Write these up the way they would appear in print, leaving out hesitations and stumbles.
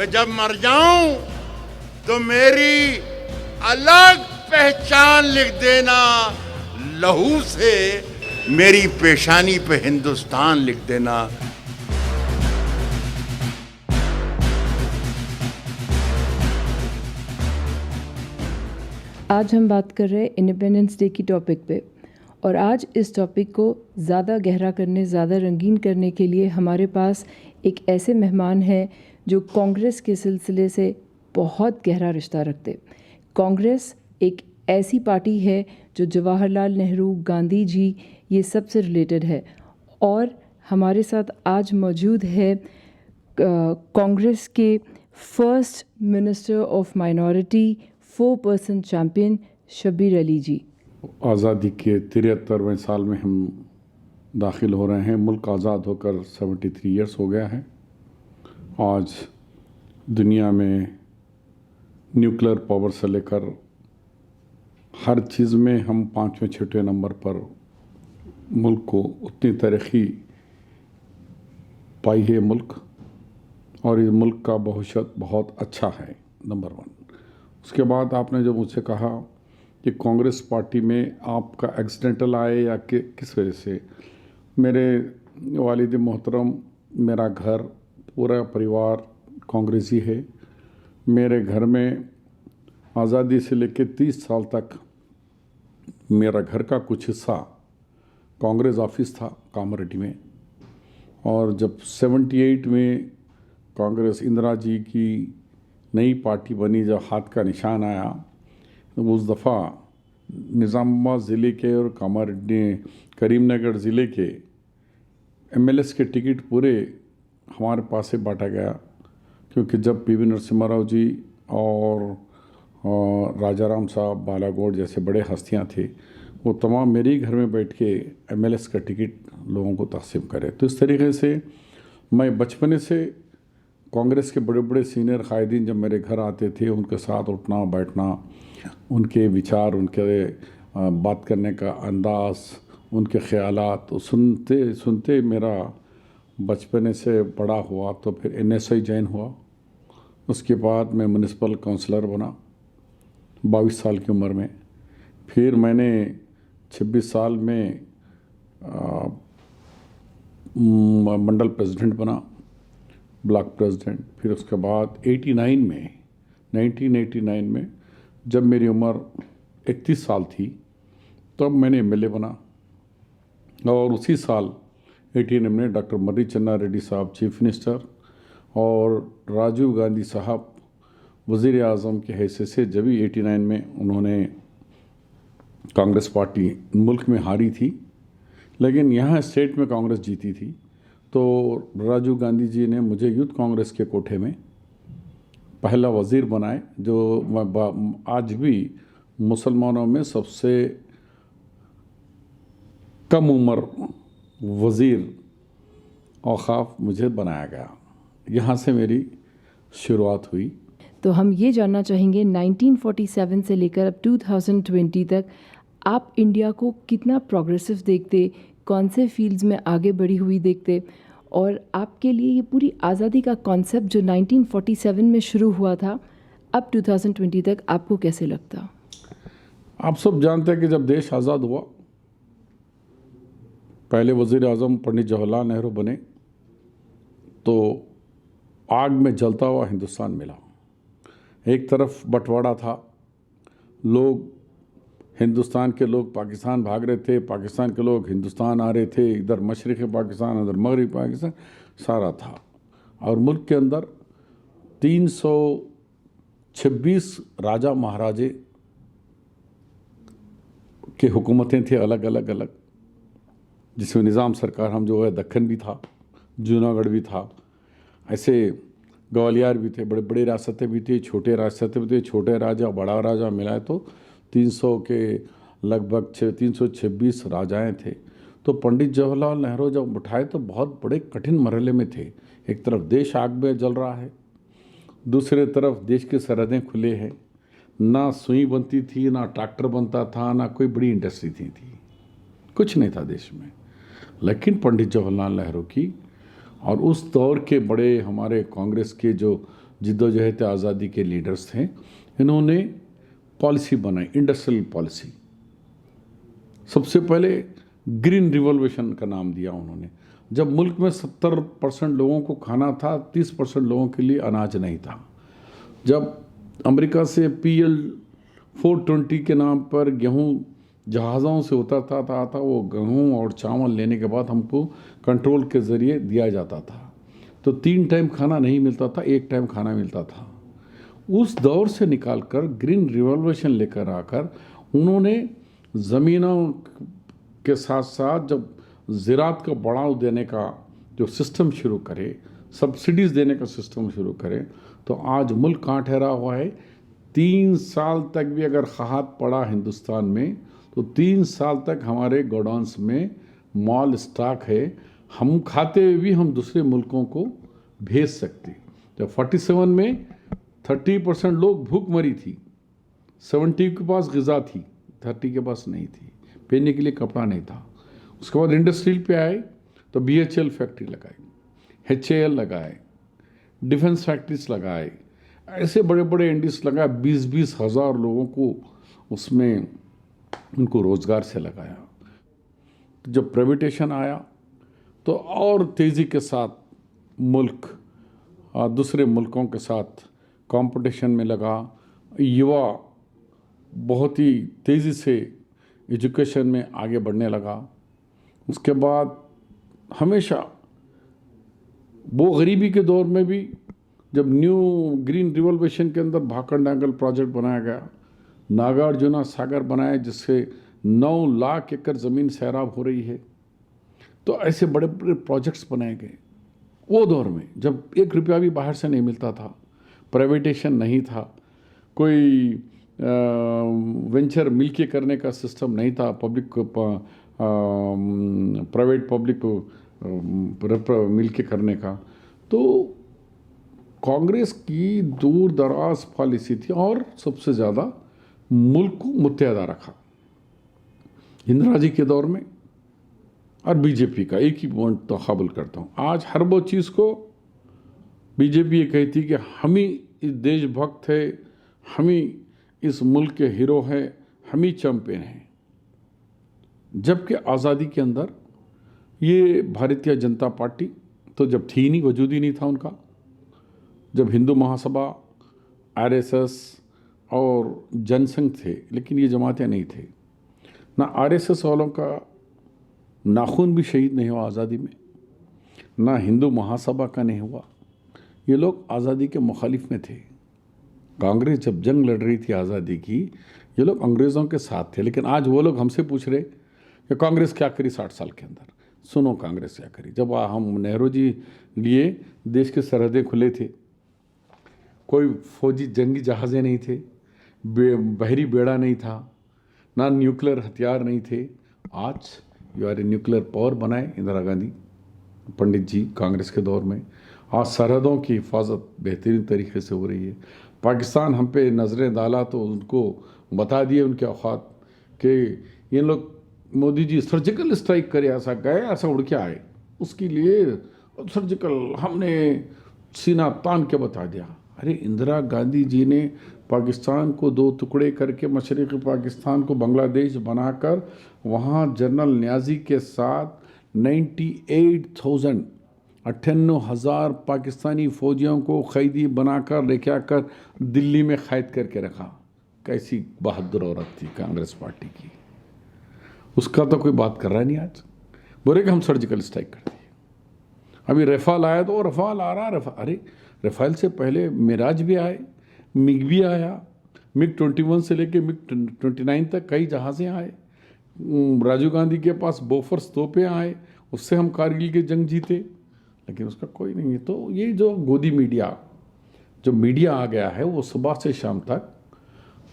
मैं जब मर जाऊं तो मेरी अलग पहचान लिख देना, लहू से मेरी पेशानी पे हिंदुस्तान लिख देना। आज हम बात कर रहे हैं इंडिपेंडेंस डे की टॉपिक पे, और आज इस टॉपिक को ज़्यादा गहरा करने, ज़्यादा रंगीन करने के लिए हमारे पास एक ऐसे मेहमान हैं जो कांग्रेस के सिलसिले से बहुत गहरा रिश्ता रखते। कांग्रेस एक ऐसी पार्टी है जो जवाहरलाल नेहरू, गांधी जी, ये सब से रिलेटेड है। और हमारे साथ आज मौजूद है कांग्रेस के first minister of minority, 4% champion Shabbir Ali ji. आज़ादी के 73वें साल में हम दाखिल हो रहे हैं। मुल्क आज़ाद होकर 73 ईयर्स हो गया है। आज दुनिया में न्यूक्लियर पावर से लेकर हर चीज़ में हम 5वें 6वें नंबर पर मुल्क को उतनी तरक्की पाई है मुल्क, और इस मुल्क का भविष्य बहुत अच्छा है, नंबर 1। उसके बाद आपने जो मुझसे कहा कि कांग्रेस पार्टी में आपका एक्सीडेंटल आए या किस वजह से, मेरे वालिद मोहतरम, मेरा घर, पूरा परिवार कांग्रेसी है। मेरे घर में आज़ादी से लेकर 30 साल तक मेरा घर का कुछ हिस्सा कांग्रेस ऑफिस था कामारेड्डी में। और जब 78 में कांग्रेस इंदिरा जी की नई पार्टी बनी, जब हाथ का निशान आया, तो उस दफ़ा निज़ामाबाद ज़िले के और कामारेड्डी करीमनगर ज़िले के एमएलएस के टिकट पूरे हमारे पास से बांटा गया। क्योंकि जब पीवी नरसिम्हा राव जी और राजाराम साहब, बालागौड़ जैसे बड़े हस्तियां थे, वो तमाम मेरे ही घर में बैठ के एमएलएस का टिकट लोगों को तकसीम करे। तो इस तरीके से मैं बचपने से कांग्रेस के बड़े बड़े सीनियर कायदीन जब मेरे घर आते थे, उनके साथ उठना बैठना, उनके विचार, उनके बात करने का अंदाज़, उनके ख़यालात तो सुनते सुनते मेरा बचपने से बड़ा हुआ। तो फिर एनएसआई जॉइन हुआ। उसके बाद मैं म्यूनिसिपल काउंसलर बना 22 साल की उम्र में। फिर मैंने 26 साल में मंडल प्रेसिडेंट बना, ब्लॉक प्रेसिडेंट। फिर उसके बाद 1989 में जब मेरी उम्र 31 साल थी, तब मैंने एमएलए बना। और उसी साल 18 में डॉक्टर मर्री चन्ना रेड्डी साहब चीफ मिनिस्टर और राजीव गांधी साहब वज़ीर आज़म के हैसियत से, जब भी 89 में उन्होंने कांग्रेस पार्टी मुल्क में हारी थी, लेकिन यहाँ स्टेट में कांग्रेस जीती थी, तो राजीव गांधी जी ने मुझे यूथ कांग्रेस के कोठे में पहला वज़ीर बनाए, जो आज भी मुसलमानों में सबसे कम उम्र वज़ीर औक़ाफ़ मुझे बनाया गया। यहाँ से मेरी शुरुआत हुई। तो हम ये जानना चाहेंगे 1947 से लेकर अब 2020 तक आप इंडिया को कितना प्रोग्रेसिव देखते, कौन से फील्ड्स में आगे बढ़ी हुई देखते, और आपके लिए ये पूरी आज़ादी का कॉन्सेप्ट जो 1947 में शुरू हुआ था, अब 2020 तक आपको कैसे लगता? आप सब जानते हैं कि जब देश आज़ाद हुआ, पहले वज़ीर आज़म पंडित जवाहरलाल नेहरू बने, तो आग में जलता हुआ हिंदुस्तान मिला। एक तरफ बंटवारा था, लोग, हिंदुस्तान के लोग पाकिस्तान भाग रहे थे, पाकिस्तान के लोग हिंदुस्तान आ रहे थे, इधर मशरिक़ पाकिस्तान, इधर मगरिब पाकिस्तान, सारा था। और मुल्क के अंदर 326 राजा महाराजे के हुकूमतें थी, अलग अलग, जिसमें निज़ाम सरकार हम जो है, दक्कन भी था, जूनागढ़ भी था, ऐसे ग्वालियर भी थे, बड़े बड़े रियासतें भी थी, छोटे रियासतें भी थे, छोटे राजा बड़ा राजा मिलाए तो 300 के लगभग 326 राजाएं थे। तो पंडित जवाहरलाल नेहरू जब उठाए तो बहुत बड़े कठिन मरहले में थे। एक तरफ देश आग में जल रहा है, दूसरे तरफ देश की सरहदें खुले हैं, ना सुई बनती थी, ना ट्रैक्टर बनता था, ना कोई बड़ी इंडस्ट्री थी, कुछ नहीं था देश में। लेकिन पंडित जवाहरलाल नेहरू की और उस दौर के बड़े हमारे कांग्रेस के जो जिद्दोजहद आज़ादी के लीडर्स थे। इन्होंने पॉलिसी बनाई, इंडस्ट्रियल पॉलिसी। सबसे पहले ग्रीन रिवॉल्यूशन का नाम दिया उन्होंने। जब मुल्क में 70% लोगों को खाना था, 30% लोगों के लिए अनाज नहीं था। जब अमेरिका से PL 420 के नाम पर गेहूं जहाज़ों से उतरता था, वो गेहूं और चावल लेने के बाद हमको कंट्रोल के ज़रिए दिया जाता था। तो 3 टाइम खाना नहीं मिलता था, 1 टाइम खाना मिलता था। उस दौर से निकालकर ग्रीन रिवॉल्यूशन लेकर आकर उन्होंने ज़मीनों के साथ साथ जब ज़राअत का बढ़ाव देने का जो सिस्टम शुरू करे, सब्सिडीज़ देने का सिस्टम शुरू करे, तो आज मुल्क कहाँ ठहरा हुआ है। 3 साल तक भी अगर खाद पड़ा हिंदुस्तान में तो 3 साल तक हमारे गोडाउन्स में मॉल स्टॉक है, हम खाते हुए भी हम दूसरे मुल्कों को भेज सकते। जब 47 में 30% लोग भूख मरी थी, 70 के पास ग़िज़ा थी, 30 के पास नहीं थी, पहनने के लिए कपड़ा नहीं था। उसके बाद इंडस्ट्रियल पे आए तो BHEL फैक्ट्री लगाई, HAL लगाए, डिफेंस फैक्ट्रीज लगाए, ऐसे बड़े बड़े इंडस्ट्रीज लगाए। 20-20 हज़ार लोगों को उसमें उनको रोज़गार से लगाया। जब प्राइवेटेशन आया तो और तेज़ी के साथ मुल्क दूसरे मुल्कों के साथ कंपटीशन में लगा। युवा बहुत ही तेज़ी से एजुकेशन में आगे बढ़ने लगा। उसके बाद हमेशा वो गरीबी के दौर में भी जब न्यू ग्रीन रिवॉल्यूशन के अंदर भाखड़ नागल प्रोजेक्ट बनाया गया, नागार्जुना सागर बनाया जिससे 9 लाख एकड़ ज़मीन सैराब हो रही है, तो ऐसे बड़े बड़े प्रोजेक्ट्स बनाए गए। वो दौर में जब 1 रुपया भी बाहर से नहीं मिलता था, प्राइवेटेशन नहीं था, कोई वेंचर मिलके करने का सिस्टम नहीं था, प्राइवेट पब्लिक मिलके करने का, तो कांग्रेस की दूर दराज पॉलिसी थी और सबसे ज़्यादा मुल्क को मुत्तहदा रखा इंदिरा जी के दौर में। और बीजेपी का एक ही पॉइंट तो काबल करता हूँ, आज हर वो चीज़ को बीजेपी ये कहती कि हम ही इस देशभक्त है, हम ही इस मुल्क के हीरो हैं, हम ही चैंपियन हैं। जबकि आज़ादी के अंदर ये भारतीय जनता पार्टी तो जब थी नहीं, वजूद ही नहीं था उनका। जब हिंदू महासभा, RSS और जनसंघ थे, लेकिन ये जमातें नहीं थे। ना RSS वालों का नाखून भी शहीद नहीं हुआ आज़ादी में, ना हिंदू महासभा का नहीं हुआ। ये लोग आज़ादी के मुखालिफ में थे। कांग्रेस जब जंग लड़ रही थी आज़ादी की, ये लोग अंग्रेज़ों के साथ थे। लेकिन आज वो लोग हमसे पूछ रहे कि कांग्रेस क्या करी 60 साल के अंदर। सुनो कांग्रेस क्या करी। जब हम नेहरू जी लिए देश के सरहदें खुले थे, कोई फौजी जंगी जहाज़ें नहीं थे, बहरी बेड़ा नहीं था, ना न्यूक्लियर हथियार नहीं थे। आज you are a nuclear power बनाए इंदिरा गांधी पंडित जी कांग्रेस के दौर में। आज सरहदों की हिफाजत बेहतरीन तरीके से हो रही है। पाकिस्तान हम पे नज़रें डाला तो उनको बता दिए उनके औकात कि ये लोग मोदी जी सर्जिकल स्ट्राइक करे, ऐसा गए ऐसा उड़ के आए, उसके लिए सर्जिकल हमने सीना तान के बता दिया। अरे इंदिरा गांधी जी ने पाकिस्तान को 2 टुकड़े करके मशरक़ी पाकिस्तान को बांग्लादेश बनाकर वहाँ जनरल न्याजी के साथ 98,000 पाकिस्तानी फ़ौजियों को कैदी बनाकर लेके आकर दिल्ली में कैद करके रखा। कैसी बहादुर औरत थी कांग्रेस पार्टी की। उसका तो कोई बात कर रहा नहीं। आज बोले कि हम सर्जिकल स्ट्राइक कर दिए। अभी रफ़ाल आया तो रफ़ाल आ रहा। अरे रफ़ाल से पहले मिराज भी आए, मिग भी आया, मिग 21 से लेके मिग 29 तक कई जहाज़ें आए। राजीव गांधी के पास बोफर्स तोपें आए, उससे हम कारगिल की जंग जीते, लेकिन उसका कोई नहीं है। तो ये जो गोदी मीडिया जो मीडिया आ गया है, वो सुबह से शाम तक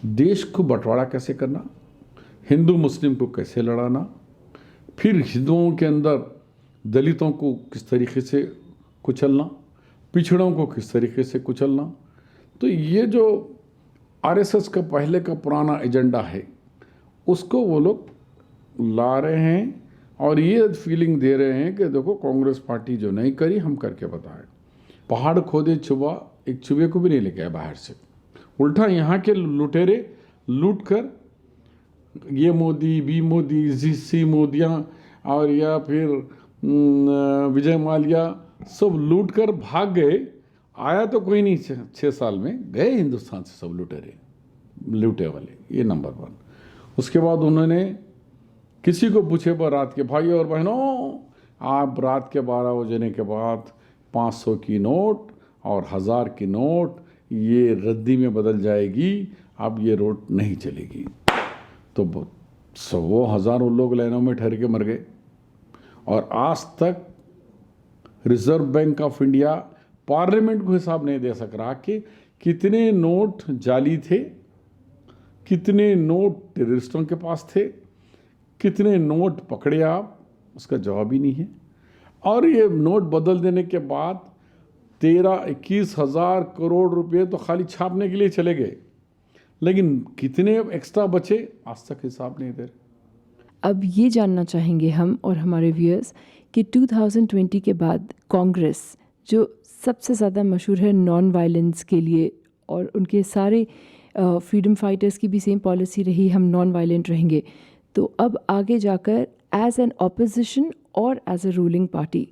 देश को बंटवारा कैसे करना, हिंदू मुस्लिम को कैसे लड़ाना, फिर हिंदुओं के अंदर दलितों को किस तरीके से कुचलना, पिछड़ों को किस तरीके से कुचलना। तो ये जो RSS का पहले का पुराना एजेंडा है, उसको वो लोग ला रहे हैं और ये फीलिंग दे रहे हैं कि देखो कांग्रेस पार्टी जो नहीं करी हम करके बताए। पहाड़ खोदे चुबा एक चुबे को भी नहीं लेके आए बाहर से। उल्टा यहाँ के लुटेरे लूट कर, ये मोदी, बी मोदी, सी मोदियाँ और या फिर विजय माल्या सब लूट कर भाग गए। आया तो कोई नहीं, 6 साल में गए हिंदुस्तान से सब लुटेरे, लूटे वाले। ये नंबर 1। उसके बाद उन्होंने किसी को पूछे रात के भाई और बहनों, आप रात के 12 बजने के बाद 500 की नोट और 1000 की नोट ये रद्दी में बदल जाएगी, अब ये रोड नहीं चलेगी। तो वो हज़ारों लोग लाइनों में ठहर के मर गए। और आज तक reserve bank of India parliament को हिसाब नहीं दे सक रहा कि कितने नोट जाली थे, कितने नोट टेररिस्टों के पास थे, कितने नोट पकड़े आप, उसका जवाब ही नहीं है। और ये नोट बदल देने के बाद 13-21 हज़ार करोड़ रुपए तो खाली छापने के लिए चले गए, लेकिन कितने एक्स्ट्रा बचे आज तक हिसाब नहीं दे रहे। अब ये जानना चाहेंगे हम और हमारे व्यूअर्स कि 2020 के बाद कांग्रेस, जो सबसे ज़्यादा मशहूर है नॉन वायलेंस के लिए, और उनके सारे फ्रीडम फाइटर्स की भी सेम पॉलिसी रही, हम नॉन वायलेंट रहेंगे, तो अब आगे जाकर एज एन ऑपोजिशन और एज अ रूलिंग पार्टी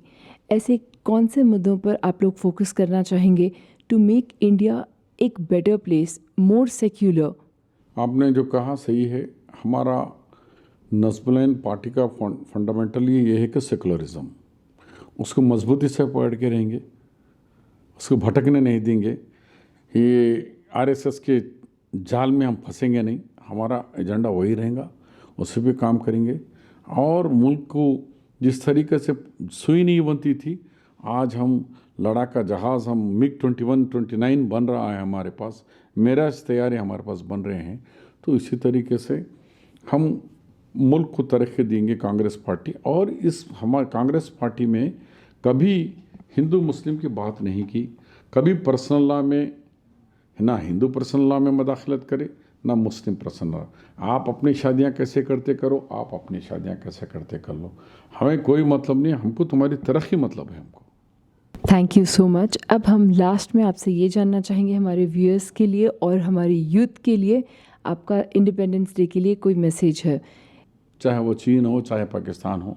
ऐसे कौन से मुद्दों पर आप लोग फोकस करना चाहेंगे टू मेक इंडिया एक बेटर प्लेस, मोर सेक्युलर? आपने जो कहा सही है। हमारा नस्बुलैन पार्टी का फंडामेंटल ये है कि सेकुलरिज्म, उसको मजबूती से पकड़ के रहेंगे, उसको भटकने नहीं देंगे। ये आरएसएस के जाल में हम फंसेंगे नहीं, हमारा एजेंडा वही रहेगा, उसे भी काम करेंगे। और मुल्क को जिस तरीके से सुई नहीं बनती थी, आज हम लड़ाका जहाज़, हम मिग 21-29 बन रहा है हमारे पास, मेराज तैयारी हमारे पास बन रहे हैं। तो इसी तरीके से हम मुल्क को तरक्की देंगे कांग्रेस पार्टी। और इस हमारे कांग्रेस पार्टी में कभी हिंदू मुस्लिम की बात नहीं की, कभी पर्सनल लॉ में, ना हिंदू पर्सनल लॉ में मदाखलत करे, ना मुस्लिम पर्सनल लॉ। आप अपनी शादियां कैसे करते करो, आप अपनी शादियां कैसे करते कर लो, हमें कोई मतलब नहीं, हमको तुम्हारी तरक्की मतलब है हमको। Thank you so much. अब हम लास्ट में आपसे ये जानना चाहेंगे हमारे व्यूअर्स के लिए और हमारी यूथ के लिए, आपका इंडिपेंडेंस डे के लिए कोई मैसेज है? चाहे वो चीन हो, चाहे पाकिस्तान हो,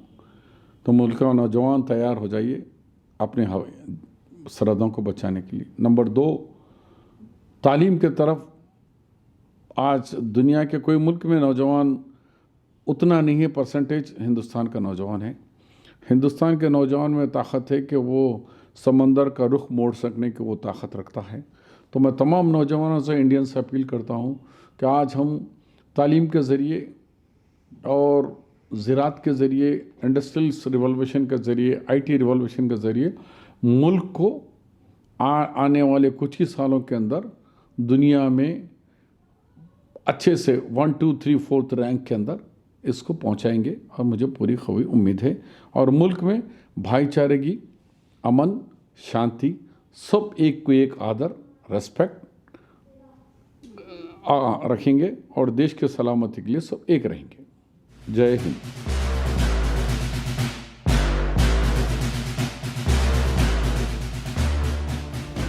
तो मुल्क का नौजवान तैयार हो जाइए अपने सरहदों को बचाने के लिए। नंबर 2, तालीम के तरफ आज दुनिया के कोई मुल्क में नौजवान उतना नहीं है परसेंटेज, हिंदुस्तान का नौजवान है। हिंदुस्तान के नौजवान में ताकत है कि वो समंदर का रुख मोड़ सकने की वो ताकत रखता है। तो मैं तमाम नौजवानों से, इंडियन से अपील करता हूँ कि आज हम तालीम के ज़रिए और ज़राअत के ज़रिए, इंडस्ट्रियल रिवॉल्यूशन के ज़रिए, IT रिवॉल्यूशन के ज़रिए मुल्क को आने वाले कुछ ही सालों के अंदर दुनिया में अच्छे से 1, 2, 3, 4 रैंक के अंदर इसको पहुंचाएंगे। और मुझे पूरी खबी उम्मीद है। और मुल्क में भाईचारे, अमन, शांति, सब एक को एक आदर, रेस्पेक्ट रखेंगे और देश के सलामती के लिए सब एक रहेंगे। जय हिंद।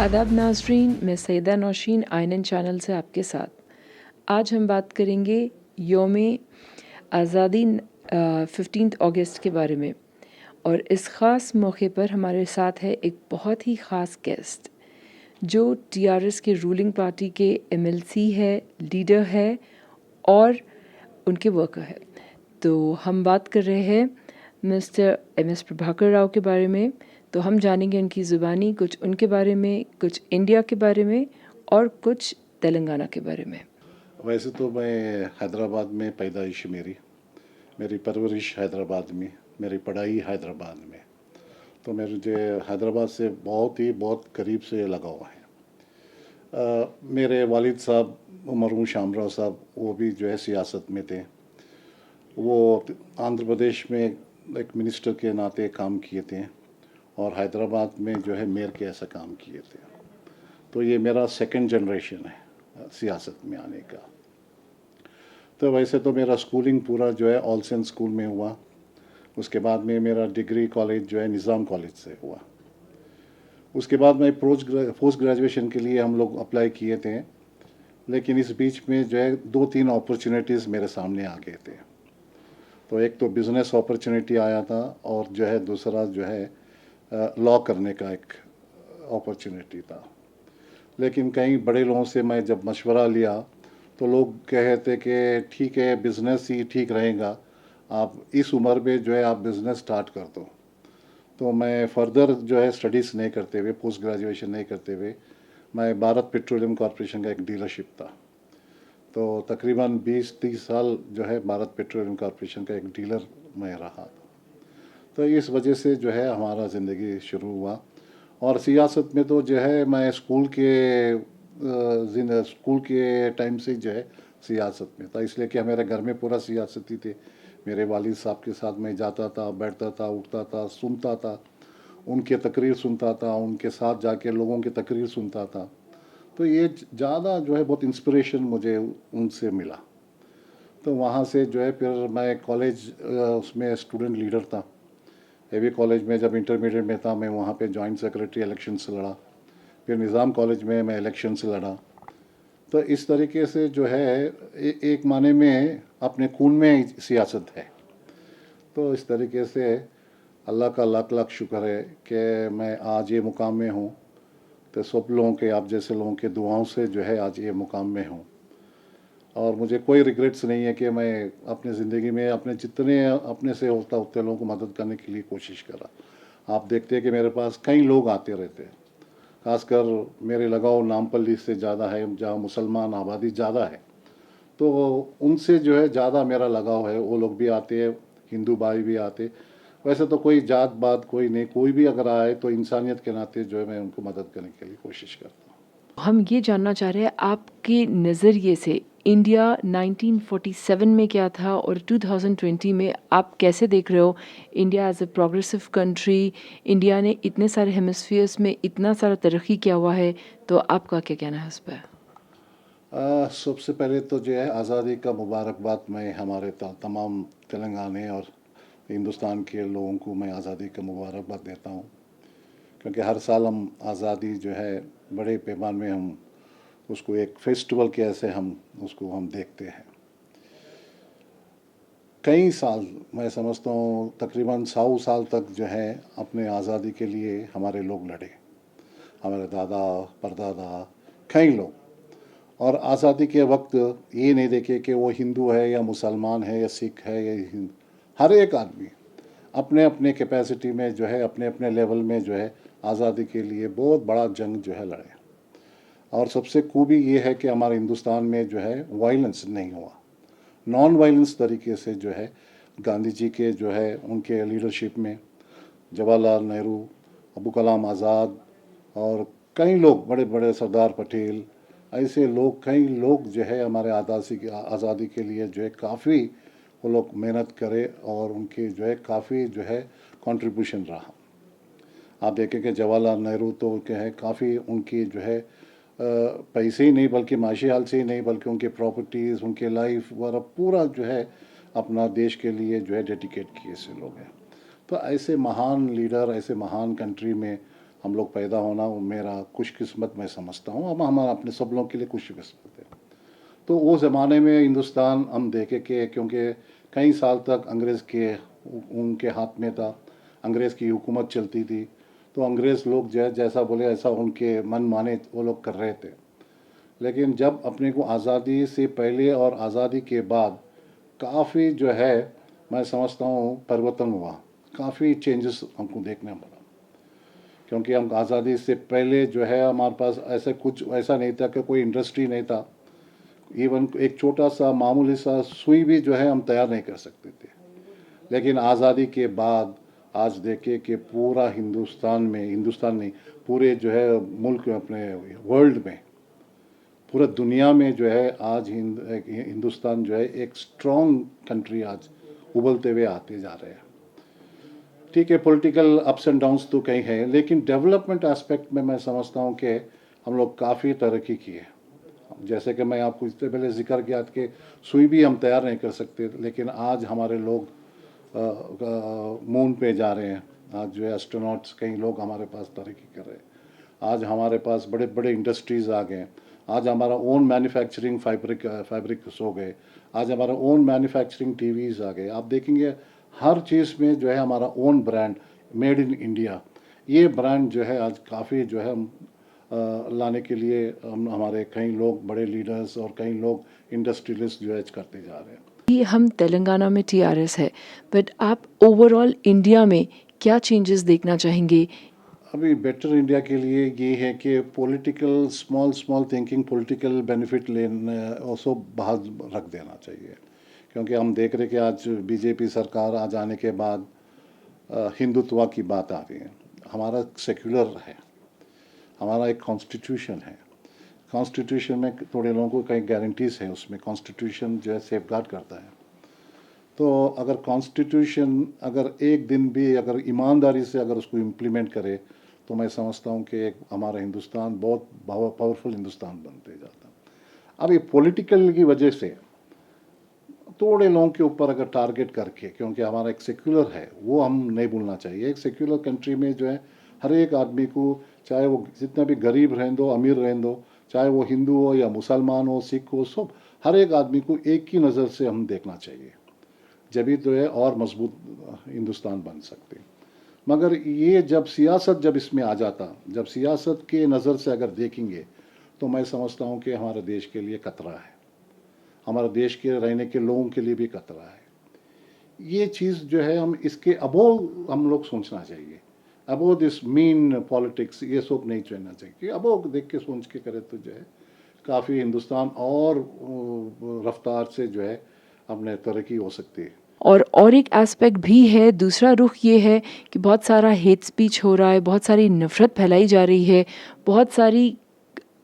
आदाब नाज़रीन, मैं सैयदा नौशीन INN चैनल से आपके साथ। आज हम बात करेंगे यौम आज़ादी 15 अगस्त के बारे में, और इस ख़ास मौके पर हमारे साथ है एक बहुत ही ख़ास गेस्ट जो TRS के रूलिंग पार्टी के MLC है, लीडर है और उनके वर्कर है। तो हम बात कर रहे हैं मिस्टर MS प्रभाकर राव के बारे में। तो हम जानेंगे उनकी ज़ुबानी कुछ उनके बारे में, कुछ इंडिया के बारे में और कुछ तेलंगाना के बारे में। वैसे तो मैं हैदराबाद में पैदाइश मेरी परवरिश हैदराबाद में, मेरी पढ़ाई हैदराबाद में, तो मेरे जो हैदराबाद से बहुत करीब से लगा हुआ है। मेरे वालिद साहब मरहूम शामराव साहब, वो भी जो है सियासत में थे। वो आंध्र प्रदेश में एक मिनिस्टर के नाते काम किए थे और हैदराबाद में जो है मेयर के ऐसा काम किए थे। तो ये मेरा 2nd जनरेशन है सियासत में आने का। तो वैसे तो मेरा स्कूलिंग पूरा जो है ऑल सेंट स्कूल में हुआ। उसके बाद में मेरा डिग्री कॉलेज जो है निज़ाम कॉलेज से हुआ। उसके बाद मैं पोस्ट ग्रेजुएशन के लिए हम लोग अप्लाई किए थे, लेकिन इस बीच में जो है 2-3 अपॉर्चुनिटीज़ मेरे सामने आ गए थे। तो एक तो बिज़नेस अपॉर्चुनिटी आया था और जो है दूसरा जो है लॉ करने का एक अपॉर्चुनिटी था। लेकिन कई बड़े लोगों से मैं जब मशवरा लिया तो लोग कहे थे कि ठीक है बिज़नेस ही ठीक रहेगा, आप इस उम्र में जो है आप बिज़नेस स्टार्ट कर दो। तो मैं फर्दर जो है स्टडीज़ नहीं करते हुए, पोस्ट ग्रेजुएशन नहीं करते हुए, मैं भारत पेट्रोलियम कॉरपोरेशन का एक डीलरशिप था, तो तकरीबन 20-30 साल जो है भारत पेट्रोलियम कॉरपोरेशन का एक डीलर मैं रहा था। तो इस वजह से जो है हमारा ज़िंदगी शुरू हुआ। और सियासत में तो जो है मैं स्कूल के टाइम से जो है सियासत में था, इसलिए कि मेरे घर में पूरा सियासती थे। मेरे वालिद साहब के साथ मैं जाता था, बैठता था, उठता था, सुनता था, उनके तकरीर सुनता था, उनके साथ जाके लोगों की तकरीर सुनता था। तो ये ज़्यादा जो है बहुत इंस्पिरेशन मुझे उनसे मिला। तो वहाँ से जो है फिर मैं कॉलेज उसमें स्टूडेंट लीडर था। एवी कॉलेज में जब इंटरमीडिएट में था मैं वहाँ पे जॉइंट सेक्रेटरी इलेक्शन से लड़ा। फिर निज़ाम कॉलेज में मैं इलेक्शन से लड़ा। तो इस तरीके से जो है एक माने में अपने खून में सियासत है। तो इस तरीके से अल्लाह का लाख लाख शुक्र है कि मैं आज ये मुकाम में हूँ। तो सब लोगों के, आप जैसे लोगों के दुआओं से जो है आज ये मुकाम में हूँ। और मुझे कोई रिग्रेट्स नहीं है कि मैं अपनी ज़िंदगी में अपने जितने अपने से होता उतने लोगों को मदद करने के लिए कोशिश करा। आप देखते हैं कि मेरे पास कई लोग आते रहते हैं, खासकर मेरे लगाव नामपल्ली से ज़्यादा है, जहाँ मुसलमान आबादी ज़्यादा है, तो उनसे जो है ज़्यादा मेरा लगाव है। वो लोग भी आते हैं, हिंदू भाई भी आते। वैसे तो कोई जात बात कोई नहीं, कोई भी अगर आए तो इंसानियत के नाते जो है मैं उनको मदद करने के लिए कोशिश करता हूँ। हम ये जानना चाह रहे हैं आपके नज़रिए से इंडिया 1947 में क्या था और 2020 में आप कैसे देख रहे हो India as a progressive country. India ने इतने सारे हेमिस्फीयर्स में इतना सारा तरक्की किया हुआ है, तो आपका क्या कहना है उस पर? सबसे पहले तो जो है आज़ादी का मुबारकबाद मैं हमारे तमाम तेलंगाना और हिंदुस्तान के लोगों को मैं आज़ादी का मुबारकबाद देता हूँ, क्योंकि हर साल हम आज़ादी जो है बड़े पैमाने में हम उसको एक फेस्टिवल के ऐसे हम उसको हम देखते हैं। कई साल मैं समझता हूँ तकरीबन 100 साल तक जो है अपने आज़ादी के लिए हमारे लोग लड़े, हमारे दादा परदादा कई लोग। और आज़ादी के वक्त ये नहीं देखे कि वो हिंदू है या मुसलमान है या सिख है या हिंदू, हर एक आदमी अपने अपने कैपेसिटी में जो है अपने अपने लेवल में जो है आज़ादी के लिए बहुत बड़ा जंग जो है लड़े। और सबसे खूबी ये है कि हमारे हिंदुस्तान में जो है वायलेंस नहीं हुआ, नॉन वायलेंस तरीके से जो है गांधी जी के जो है उनके लीडरशिप में जवाहरलाल नेहरू, अबू कलाम आज़ाद और कई लोग बड़े बड़े सरदार पटेल, ऐसे लोग कई लोग जो है हमारे आज़ादी के लिए जो है काफ़ी वो लोग मेहनत करे और उनके जो है काफ़ी जो है कंट्रीब्यूशन रहा। आप देखें कि जवाहरलाल नेहरू तो क्या है काफ़ी उनकी जो है पैसे ही नहीं बल्कि माशी हाल से ही नहीं बल्कि उनके प्रॉपर्टीज़ उनके लाइफ वगैरह पूरा जो है अपना देश के लिए जो है डेडिकेट किए से लोग हैं। तो ऐसे महान लीडर, ऐसे महान कंट्री में हम लोग पैदा होना वो मेरा खुशकिस्मत मैं समझता हूँ। हम अपने सब लोगों के लिए खुशकिस्मत है। तो वो ज़माने में हिंदुस्तान हम देखे कि क्योंकि कई साल तक अंग्रेज़ के उनके हाथ में था, अंग्रेज़ की हुकूमत चलती थी, तो अंग्रेज़ लोग जैसा बोले ऐसा उनके मन माने वो लोग कर रहे थे। लेकिन जब अपने को आज़ादी से पहले और आज़ादी के बाद काफ़ी जो है मैं समझता हूँ परिवर्तन हुआ, काफ़ी चेंजेस हमको देखने मिला। क्योंकि हम आज़ादी से पहले जो है हमारे पास ऐसा कुछ ऐसा नहीं था कि कोई इंडस्ट्री नहीं था, इवन एक छोटा सा मामूली सा सुई भी जो है हम तैयार नहीं कर सकते थे। लेकिन आज़ादी के बाद आज देखे कि पूरा हिंदुस्तान नहीं पूरे जो है मुल्क अपने वर्ल्ड में पूरा दुनिया में जो है आज हिंदुस्तान जो है एक स्ट्रॉन्ग कंट्री आज उबलते हुए आते जा रहे हैं। ठीक है, पॉलिटिकल अप्स एंड डाउन्स तो कहीं है, लेकिन डेवलपमेंट एस्पेक्ट में मैं समझता हूँ कि हम लोग काफ़ी तरक्की की है। जैसे कि मैं आपको इससे पहले जिक्र किया कि सुई भी हम तैयार नहीं कर सकते, लेकिन आज हमारे लोग मून पे जा रहे हैं। आज जो है एस्ट्रोनॉट्स कई लोग हमारे पास तरक्की कर रहे हैं। आज हमारे पास बड़े बड़े इंडस्ट्रीज़ आ गए, आज हमारा ओन मैन्युफैक्चरिंग फैब्रिक्स हो गए, आज हमारा ओन मैन्युफैक्चरिंग टीवीज़ आ गए। आप देखेंगे हर चीज़ में जो है हमारा own brand made in India, ये ब्रांड जो है आज काफ़ी जो है हम लाने के लिए हम हमारे कई लोग बड़े लीडर्स और कई लोग इंडस्ट्रियलिस्ट जो है करते जा रहे हैं। ये हम तेलंगाना में टीआरएस है, बट आप ओवरऑल इंडिया में क्या चेंजेस देखना चाहेंगे? अभी बेटर इंडिया के लिए ये है कि political small thinking, political benefit लेने उसको बाहर रख देना चाहिए, क्योंकि हम देख रहे कि आज बीजेपी सरकार आ जाने के बाद हिंदुत्व की बात आ रही है। हमारा सेक्युलर है, हमारा एक कॉन्स्टिट्यूशन है, कॉन्स्टिट्यूशन में थोड़े लोगों को कई गारंटीज है, उसमें कॉन्स्टिट्यूशन जो है सेफ गार्ड करता है। तो अगर कॉन्स्टिट्यूशन अगर एक दिन भी अगर ईमानदारी से अगर उसको इम्प्लीमेंट करे तो मैं समझता हूँ कि एक हमारा हिंदुस्तान बहुत पावरफुल हिंदुस्तान बनते जाता। अब ये पॉलिटिकल की वजह से थोड़े लोगों के ऊपर अगर टारगेट करके, क्योंकि हमारा एक सेक्युलर है वो हम नहीं भूलना चाहिए। एक सेक्युलर कंट्री में जो है हर एक आदमी को, चाहे वो जितना भी गरीब रहें दो अमीर रहें दो, चाहे वो हिंदू हो या मुसलमान हो सिख हो, सब हर एक आदमी को एक ही नज़र से हम देखना चाहिए, जब भी तो है और मजबूत हिंदुस्तान बन सकते। मगर ये जब सियासत जब इसमें आ जाता, जब सियासत के नज़र से अगर देखेंगे तो मैं समझता हूँ कि हमारे देश के लिए खतरा है, हमारे देश के रहने के लोगों के लिए भी खतरा है। ये चीज़ जो है हम इसके अबोव हम लोग सोचना चाहिए, अबोव दिस मीन पॉलिटिक्स, ये सब नहीं चलना चाहिए। अबोव देख के सोच के करे तो जो है काफ़ी हिंदुस्तान और रफ्तार से जो है अपने तरक्की हो सकती है। और एक एस्पेक्ट भी है, दूसरा रुख ये है कि बहुत सारा हेट स्पीच हो रहा है, बहुत सारी नफ़रत फैलाई जा रही है, बहुत सारी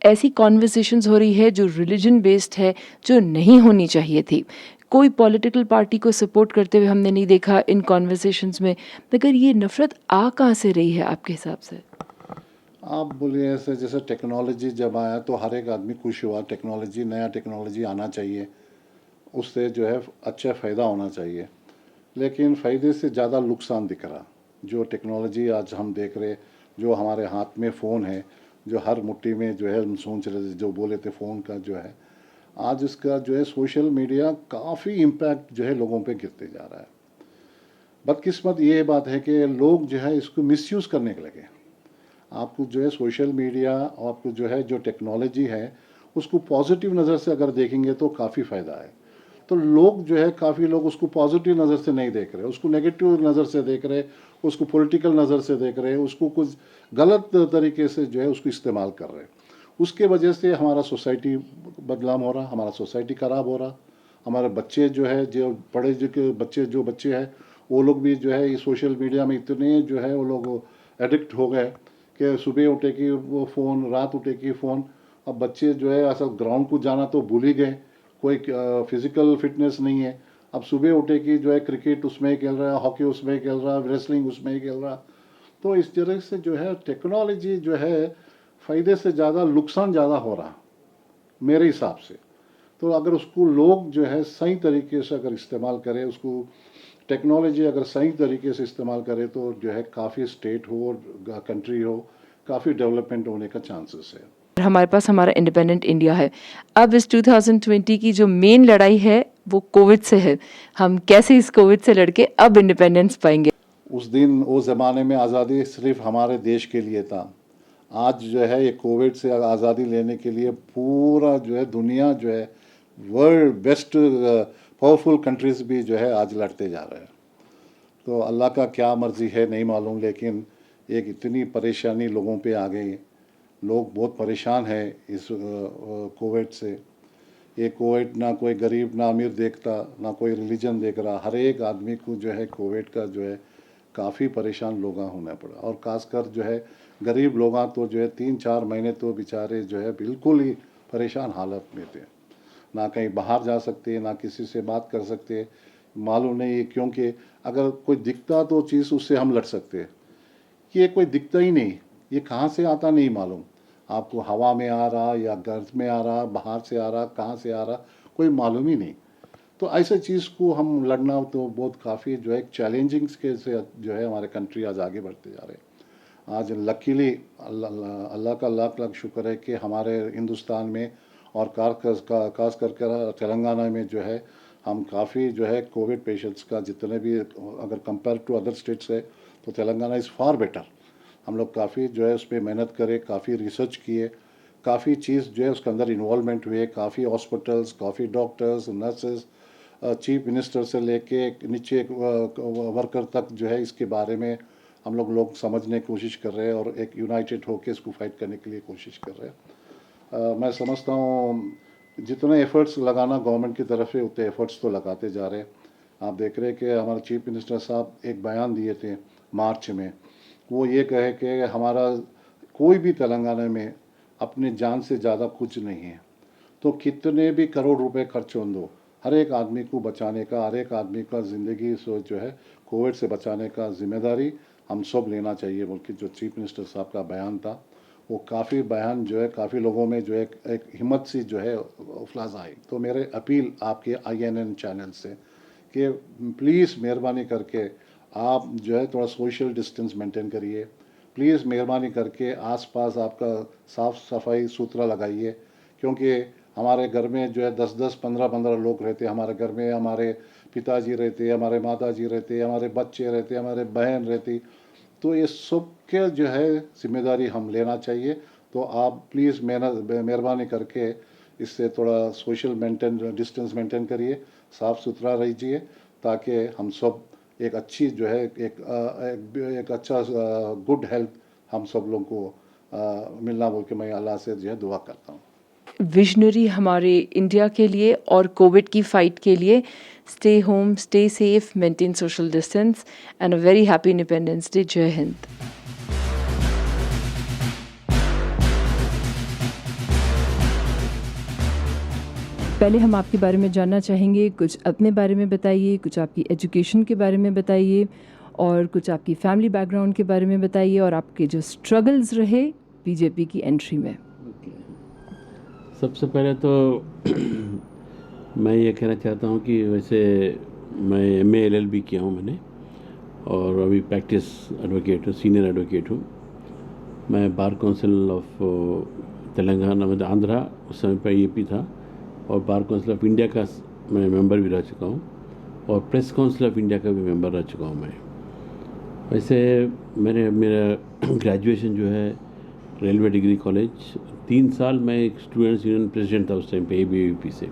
ऐसी कॉन्वर्सेशंस हो रही है जो रिलीजन बेस्ड है, जो नहीं होनी चाहिए थी। कोई पॉलिटिकल पार्टी को सपोर्ट करते हुए हमने नहीं देखा इन कॉन्वर्सेशंस में। मगर ये नफ़रत आ कहाँ से रही है आपके हिसाब से? आप बोलिए ऐसे, जैसे टेक्नोलॉजी जब आया तो हर एक आदमी खुश हुआ, टेक्नोलॉजी नया टेक्नोलॉजी आना चाहिए, उससे जो है अच्छा फ़ायदा होना चाहिए, लेकिन फ़ायदे से ज़्यादा नुकसान दिख रहा। जो टेक्नोलॉजी आज हम देख रहे, जो हमारे हाथ में फ़ोन है, जो हर मुट्ठी में जो है हम सोच रहे थे, जो बोले थे फ़ोन का जो है, आज इसका जो है सोशल मीडिया काफ़ी इम्पैक्ट जो है लोगों पे गिरते जा रहा है। बदकिस्मत ये बात है कि लोग जो है इसको मिसयूज़ करने के लगे। आपको जो है सोशल मीडिया, आपको जो है जो टेक्नोलॉजी है उसको पॉजिटिव नज़र से अगर देखेंगे तो काफ़ी फ़ायदा है। तो लोग जो है काफ़ी लोग उसको पॉजिटिव नज़र से नहीं देख रहे, उसको नेगेटिव नज़र से देख रहे, उसको पॉलिटिकल नज़र से देख रहे, उसको कुछ गलत तरीके से जो है उसको इस्तेमाल कर रहे। उसके वजह से हमारा सोसाइटी बदनाम हो रहा, हमारा सोसाइटी ख़राब हो रहा। हमारे बच्चे जो है, जो पढ़े जो बच्चे हैं वो लोग भी जो है सोशल मीडिया में इतने जो है वो लोग एडिक्ट हो गए कि सुबह उठे कि वो फ़ोन, रात उठे कि फ़ोन। अब बच्चे जो है ऐसा ग्राउंड को जाना तो भूल ही गए, कोई फिज़िकल फिटनेस नहीं है। अब सुबह उठे कि जो है क्रिकेट उसमें ही खेल रहा है, हॉकी उसमें ही खेल रहा है, रेसलिंग उसमें ही खेल रहा। तो इस तरह से जो है टेक्नोलॉजी जो है फ़ायदे से ज़्यादा नुकसान ज़्यादा हो रहा मेरे हिसाब से। तो अगर उसको लोग जो है सही तरीके से अगर इस्तेमाल करें, उसको टेक्नोलॉजी अगर सही तरीके से इस्तेमाल करें तो जो है काफ़ी स्टेट हो, कंट्री हो, काफ़ी डेवलपमेंट होने का चांसेस है। हमारे पास हमारा इंडिपेंडेंट इंडिया है। अब इस 2020 की जो मेन लड़ाई है वो कोविड से है। हम कैसे इस कोविड से लड़के अब इंडिपेंडेंस पाएंगे? उस दिन उस ज़माने में आज़ादी सिर्फ हमारे देश के लिए था। आज जो है ये कोविड से आज़ादी लेने के लिए पूरा जो है दुनिया जो है वर्ल्ड बेस्ट पावरफुल कंट्रीज़ भी जो है आज लड़ते जा रहे हैं। तो अल्लाह का क्या मर्ज़ी है नहीं मालूम, लेकिन एक इतनी परेशानी लोगों पे आ गई, लोग बहुत परेशान हैं इस कोविड से। ये कोविड ना कोई गरीब ना अमीर देखता, ना कोई रिलीजन देख रहा, हर एक आदमी को जो है कोविड का जो है काफ़ी परेशान लोग होना पड़ा। और ख़ासकर जो है गरीब लोग तो जो है 3-4 महीने तो बेचारे जो है बिल्कुल ही परेशान हालत में थे, ना कहीं बाहर जा सकते, ना किसी से बात कर सकते, मालूम नहीं, क्योंकि अगर कोई दिखता तो चीज़ उससे हम लड़ सकते, ये कोई दिखता ही नहीं, ये कहाँ से आता नहीं मालूम। आपको हवा में आ रहा या गर्द में आ रहा, बाहर से आ रहा, कहाँ से आ रहा, कोई मालूम ही नहीं। तो ऐसे चीज़ को हम लड़ना तो बहुत काफ़ी जो है चैलेंजिंग्स के से जो है हमारे कंट्री आज आगे बढ़ते जा रहे हैं। आज लकीली अल्लाह का लाख लाख शुक्र है कि हमारे हिंदुस्तान में और खास करके तेलंगाना में जो है हम काफ़ी जो है कोविड पेशेंट्स का जितने भी अगर कंपेयर टू अदर स्टेट्स है तो तेलंगाना इज़ फार बेटर। हम लोग काफ़ी जो है उस पर मेहनत करे, काफ़ी रिसर्च किए, काफ़ी चीज़ जो है उसके अंदर इन्वॉल्वमेंट हुए, काफ़ी हॉस्पिटल्स, काफ़ी डॉक्टर्स, नर्सेज, चीफ मिनिस्टर से लेके नीचे वर्कर तक जो है इसके बारे में हम लोग समझने की कोशिश कर रहे हैं और एक यूनाइटेड होकर इसको फाइट करने के लिए कोशिश कर रहे हैं। मैं समझता हूँ जितने एफर्ट्स लगाना गवर्नमेंट की तरफ से उतने एफर्ट्स तो लगाते जा रहे हैं। आप देख रहे हैं कि हमारे चीफ मिनिस्टर साहब एक बयान दिए थे मार्च में, वो ये कहे कि हमारा कोई भी तेलंगाना में अपनी जान से ज़्यादा कुछ नहीं है, तो कितने भी करोड़ रुपए खर्च हो दो, हर एक आदमी को बचाने का, हर एक आदमी का ज़िंदगी जो है कोविड से बचाने का जिम्मेदारी हम सब लेना चाहिए बोल के जो चीफ मिनिस्टर साहब का बयान था, वो काफ़ी बयान जो है काफ़ी लोगों में जो है एक हिम्मत सी जो है उफलाज आई। तो मेरे अपील आपके INN चैनल से कि प्लीज़ मेहरबानी करके आप जो है थोड़ा सोशल डिस्टेंस मेंटेन करिए, प्लीज़ मेहरबानी करके आसपास आपका साफ़ सफाई सुथरा लगाइए, क्योंकि हमारे घर में जो है 10-10, 15-15 लोग रहते हैं। हमारे घर में हमारे पिताजी रहते, हमारे माताजी रहते, हमारे बच्चे रहते, हमारे बहन रहती, तो ये सब के जो है जिम्मेदारी हम लेना चाहिए। तो आप प्लीज़ मेहरबानी करके इससे थोड़ा सोशल डिस्टेंस मेंटेन करिए, साफ़ सुथरा रहिए, ताकि हम सब एक अच्छी जो है एक अच्छा गुड हेल्थ हम सब लोगों को मिलना बोल के मैं अल्लाह से जो है दुआ करता हूँ। विजनरी हमारे इंडिया के लिए और कोविड की फाइट के लिए। Stay home, stay safe, maintain social distance and a very happy independence day. जय हिंद। पहले हम आपके बारे में जानना चाहेंगे, कुछ अपने बारे में बताइए, कुछ आपकी एजुकेशन के बारे में बताइए और कुछ आपकी फैमिली बैकग्राउंड के बारे में बताइए और आपके जो स्ट्रगल्स रहे बीजेपी की एंट्री में। सबसे पहले तो मैं ये कहना चाहता हूँ कि वैसे मैं MA LLB किया हूँ मैंने, और अभी प्रैक्टिस एडवोकेट हूँ, सीनियर एडवोकेट हूँ। मैं बार काउंसिल ऑफ तेलंगाना में आंध्रा उस समय पर EP था, और बार काउंसिल ऑफ इंडिया का मैं मेंबर भी रह चुका हूँ, और प्रेस काउंसिल ऑफ इंडिया का भी मेंबर रह चुका हूँ मैं। वैसे मेरा ग्रेजुएशन जो है रेलवे डिग्री कॉलेज, 3 साल मैं एक स्टूडेंट्स यूनियन प्रेसिडेंट था उस टाइम पे ABVP से।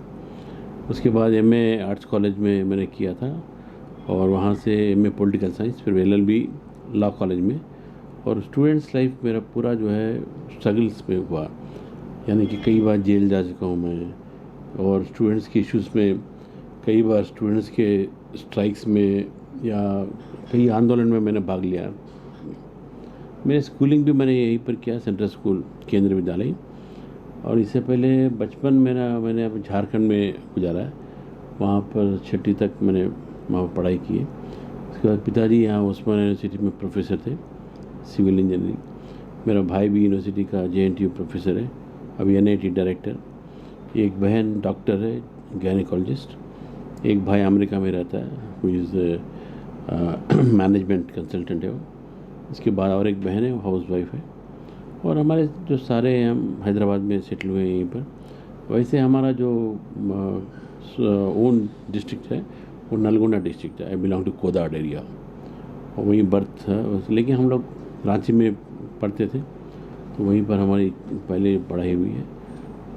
उसके बाद MA आर्ट्स कॉलेज में मैंने किया था, और वहाँ से MA पॉलिटिकल साइंस, फिर LLB लॉ कॉलेज में। और स्टूडेंट्स लाइफ मेरा पूरा जो है स्ट्रगल्स में हुआ, यानी कि कई बार जेल जा चुका हूँ मैं, और स्टूडेंट्स के इश्यूज़ में कई बार स्टूडेंट्स के स्ट्राइक्स में या कई आंदोलन में मैंने भाग लिया। मेरे स्कूलिंग भी मैंने यहीं पर किया, सेंट्रल स्कूल केंद्रीय विद्यालय, और इससे पहले बचपन मैंने अब झारखंड में गुजारा है। वहाँ पर 6ठी तक मैंने वहाँ पढ़ाई की है। उसके बाद पिताजी यहाँ उस्मान यूनिवर्सिटी में प्रोफेसर थे, सिविल इंजीनियरिंग। मेरा भाई भी यूनिवर्सिटी का JNTU प्रोफेसर है, अभी NIT डायरेक्टर। एक बहन डॉक्टर है, गायनेकोलॉजिस्ट। एक भाई अमेरिका में रहता है, वो इज़ मैनेजमेंट कंसल्टेंट है वो। इसके बाद और एक बहन है, वो हाउस वाइफ है। और हमारे जो सारे हैं, हम हैदराबाद में सेटल हुए हैं यहीं पर। वैसे हमारा जो ओन डिस्ट्रिक्ट है वो नलगोंडा डिस्ट्रिक्ट है। I belong to Kodad area, और वहीं बर्थ है। लेकिन हम लोग रांची में पढ़ते थे, तो वहीं पर हमारी पहले पढ़ाई हुई है।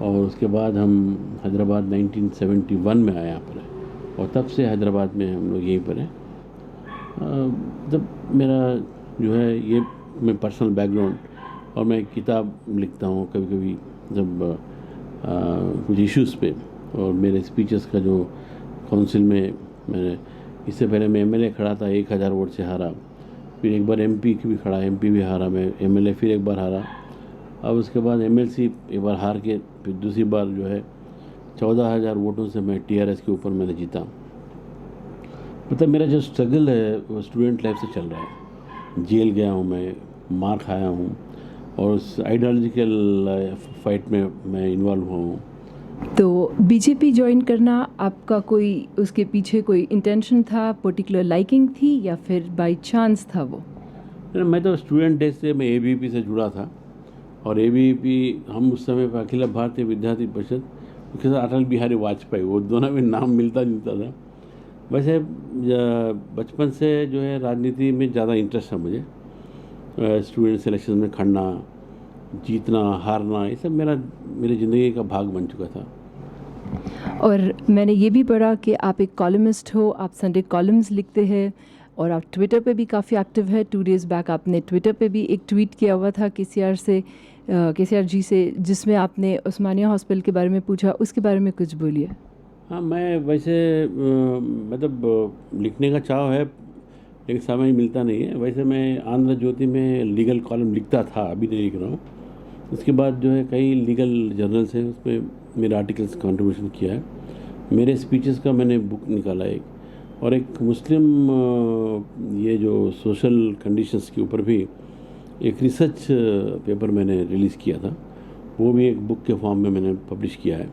और उसके बाद हम हैदराबाद 1971 में आए यहाँ पर, और तब से हैदराबाद में हम लोग यहीं पर हैं। जब मेरा जो है ये मैं पर्सनल बैकग्राउंड, और मैं किताब लिखता हूँ कभी कभी जब कुछ इश्यूज़ पे, और मेरे स्पीचेस का जो काउंसिल में मैंने, इससे पहले मैं MLA खड़ा था, 1000 वोट से हारा। फिर एक बार MP की भी खड़ा, MP भी हारा मैं, MLA फिर एक बार हारा। अब उसके बाद MLC एक बार हार के फिर दूसरी बार जो है 14,000 वोटों से मैं TRS के ऊपर मैंने जीता। मतलब मेरा जो स्ट्रगल है वो स्टूडेंट लाइफ से चल रहा है। जेल गया हूँ मैं, मार खाया हूँ, और उस आइडियोलॉजिकल फाइट में मैं इन्वॉल्व हुआ हूँ। तो बीजेपी ज्वाइन करना आपका कोई उसके पीछे कोई इंटेंशन था, पर्टिकुलर लाइकिंग थी, या फिर बाय चांस था वो? मैं तो स्टूडेंट डेज से मैं एबीवीपी से जुड़ा था, और एबीवीपी हम उस समय पर अखिल भारतीय विद्यार्थी परिषद, उसके साथ अटल बिहारी वाजपेयी, वो दोनों में नाम मिलता जुलता था। वैसे बचपन से जो है राजनीति में ज़्यादा इंटरेस्ट है मुझे। स्टूडेंट सिलेक्शन में खड़ना, जीतना, हारना, ये सब मेरी ज़िंदगी का भाग बन चुका था। और मैंने ये भी पढ़ा कि आप एक कॉलमिस्ट हो, आप संडे कॉलम्स लिखते हैं और आप ट्विटर पे भी काफ़ी एक्टिव है। 2 डेज़ बैक आपने ट्विटर पे भी एक ट्वीट किया हुआ था केसीआर जी से, जिसमें आपने उस्मानिया हॉस्पिटल के बारे में पूछा। उसके बारे में कुछ बोलिए। हाँ, मैं वैसे मतलब लिखने का चाव है, लेकिन समय मिलता नहीं है। वैसे मैं आंध्र ज्योति में लीगल कॉलम लिखता था, अभी नहीं लिख रहा हूँ। उसके बाद जो है कई लीगल जर्नल्स हैं, उसमें मेरे आर्टिकल्स कंट्रीब्यूशन किया है। मेरे स्पीचेस का मैंने बुक निकाला एक, और एक मुस्लिम ये जो सोशल कंडीशंस के ऊपर भी एक रिसर्च पेपर मैंने रिलीज़ किया था, वो भी एक बुक के फॉर्म में मैंने पब्लिश किया है।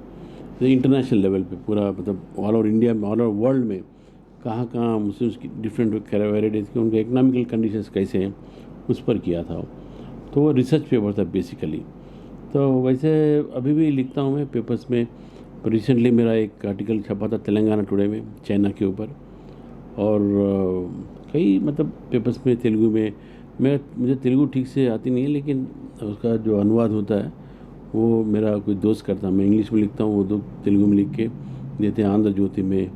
तो इंटरनेशनल लेवल पे पूरा मतलब ऑल ओवर इंडिया में, ऑल ओवर वर्ल्ड में कहाँ कहाँ मुस्लिम्स की डिफरेंट वैराइटीज़ के उनके इकोनॉमिकल कंडीशंस कैसे हैं, उस पर किया था। तो वो रिसर्च पेपर था बेसिकली। तो वैसे अभी भी लिखता हूँ मैं पेपर्स में। रिसेंटली मेरा एक आर्टिकल छपा था तेलंगाना टुडे में चाइना के ऊपर, और कई मतलब पेपर्स में तेलुगु में। मुझे तेलुगु ठीक से आती नहीं है, लेकिन उसका जो अनुवाद होता है वो मेरा कोई दोस्त करता है। मैं इंग्लिश में लिखता हूँ, वो दो तेलुगु में लिख के देते हैं आंध्र ज्योति में,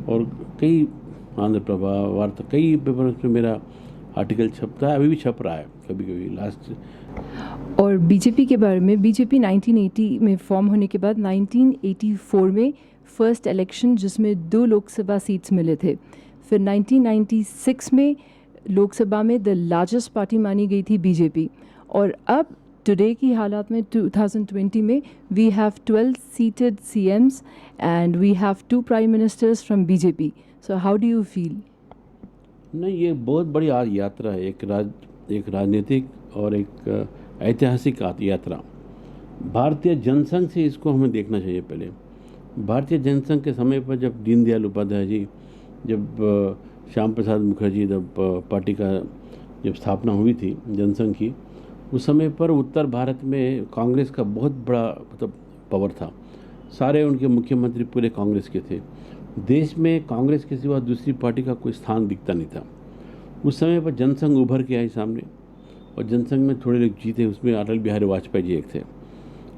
और कई आंध्र प्रभा, वार्ता, कई पेपर्स में मेरा आर्टिकल छपता है, अभी भी छप रहा है कभी कभी लास्ट। और बीजेपी के बारे में, बीजेपी 1980 में फॉर्म होने के बाद 1984 में फर्स्ट इलेक्शन जिसमें 2 लोकसभा सीट्स मिले थे। फिर 1996 में लोकसभा में द लार्जेस्ट पार्टी मानी गई थी बीजेपी। और अब टुडे की हालात में 2020 में we have 12 seated CMs and we have 2 prime ministers from BJP. So how do you feel? नहीं, ये बहुत बड़ी यात्रा है, एक राजनीतिक और एक ऐतिहासिक यात्रा। भारतीय जनसंघ से इसको हमें देखना चाहिए। पहले भारतीय जनसंघ के समय पर जब दीनदयाल उपाध्याय जी, जब श्याम प्रसाद मुखर्जी, जब पार्टी का जब स्थापना हुई थी जनसंघ की, उस समय पर उत्तर भारत में कांग्रेस का बहुत बड़ा मतलब पावर था। सारे उनके मुख्यमंत्री पूरे कांग्रेस के थे। देश में कांग्रेस के सिवा दूसरी पार्टी का कोई स्थान दिखता नहीं था। उस समय पर जनसंघ उभर के आई सामने, और जनसंघ में थोड़े लोग जीते। उसमें अटल बिहारी वाजपेयी जी एक थे,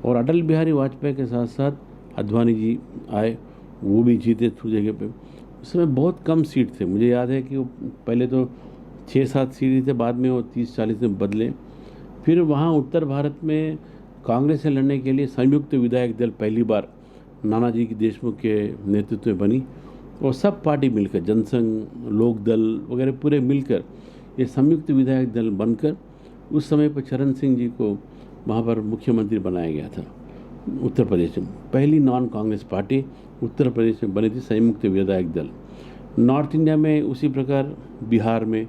और अटल बिहारी वाजपेयी के साथ साथ अद्वानी जी आए, वो भी जीते थोड़ी जगह पे। उस समय बहुत कम सीट थे। मुझे याद है कि वो पहले तो 6-7 सीट थे, बाद में वो 30-40 में बदले। फिर वहाँ उत्तर भारत में कांग्रेस से लड़ने के लिए संयुक्त विधायक दल पहली बार नानाजी की देशमुख के नेतृत्व में बनी, और सब पार्टी मिलकर, जनसंघ, लोक दल वगैरह पूरे मिलकर ये संयुक्त विधायक दल बनकर उस समय पर चरण सिंह जी को वहाँ पर मुख्यमंत्री बनाया गया था। उत्तर प्रदेश में पहली नॉन कांग्रेस पार्टी उत्तर प्रदेश में बनी थी, संयुक्त विधायक दल। नॉर्थ इंडिया में उसी प्रकार, बिहार में,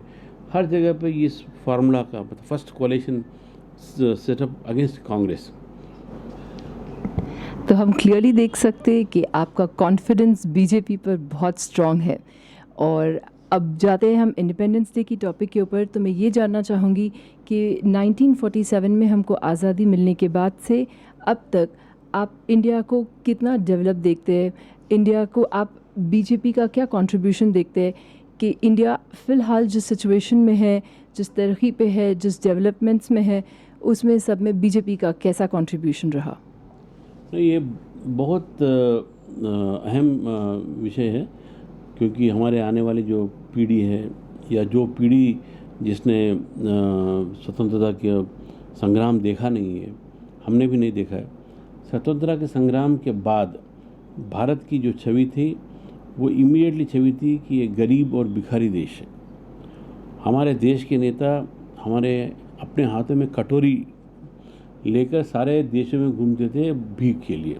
हर जगह पे इस फार्मूला का फर्स्ट कोalition सेटअप अगेंस्ट कांग्रेस। तो हम क्लियरली देख सकते हैं कि आपका कॉन्फिडेंस बीजेपी पर बहुत स्ट्रॉन्ग है। और अब जाते हैं हम इंडिपेंडेंस डे की टॉपिक के ऊपर। तो मैं ये जानना चाहूँगी कि 1947 में हमको आज़ादी मिलने के बाद से अब तक आप इंडिया को कितना डेवलप देखते हैं? इंडिया को आप बीजेपी का क्या कंट्रीब्यूशन देखते हैं कि इंडिया फ़िलहाल जिस सिचुएशन में है, जिस तरक्की पे है, जिस डेवलपमेंट्स में है, उसमें सब में बीजेपी का कैसा कंट्रीब्यूशन रहा? ये बहुत अहम विषय है, क्योंकि हमारे आने वाली जो पीढ़ी है, या जो पीढ़ी जिसने स्वतंत्रता के संग्राम देखा नहीं है, हमने भी नहीं देखा है। स्वतंत्रता के संग्राम के बाद भारत की जो छवि थी वो इमीडिएटली छवि थी कि ये गरीब और भिखारी देश है। हमारे देश के नेता हमारे अपने हाथों में कटोरी लेकर सारे देशों में घूमते थे भीख के लिए।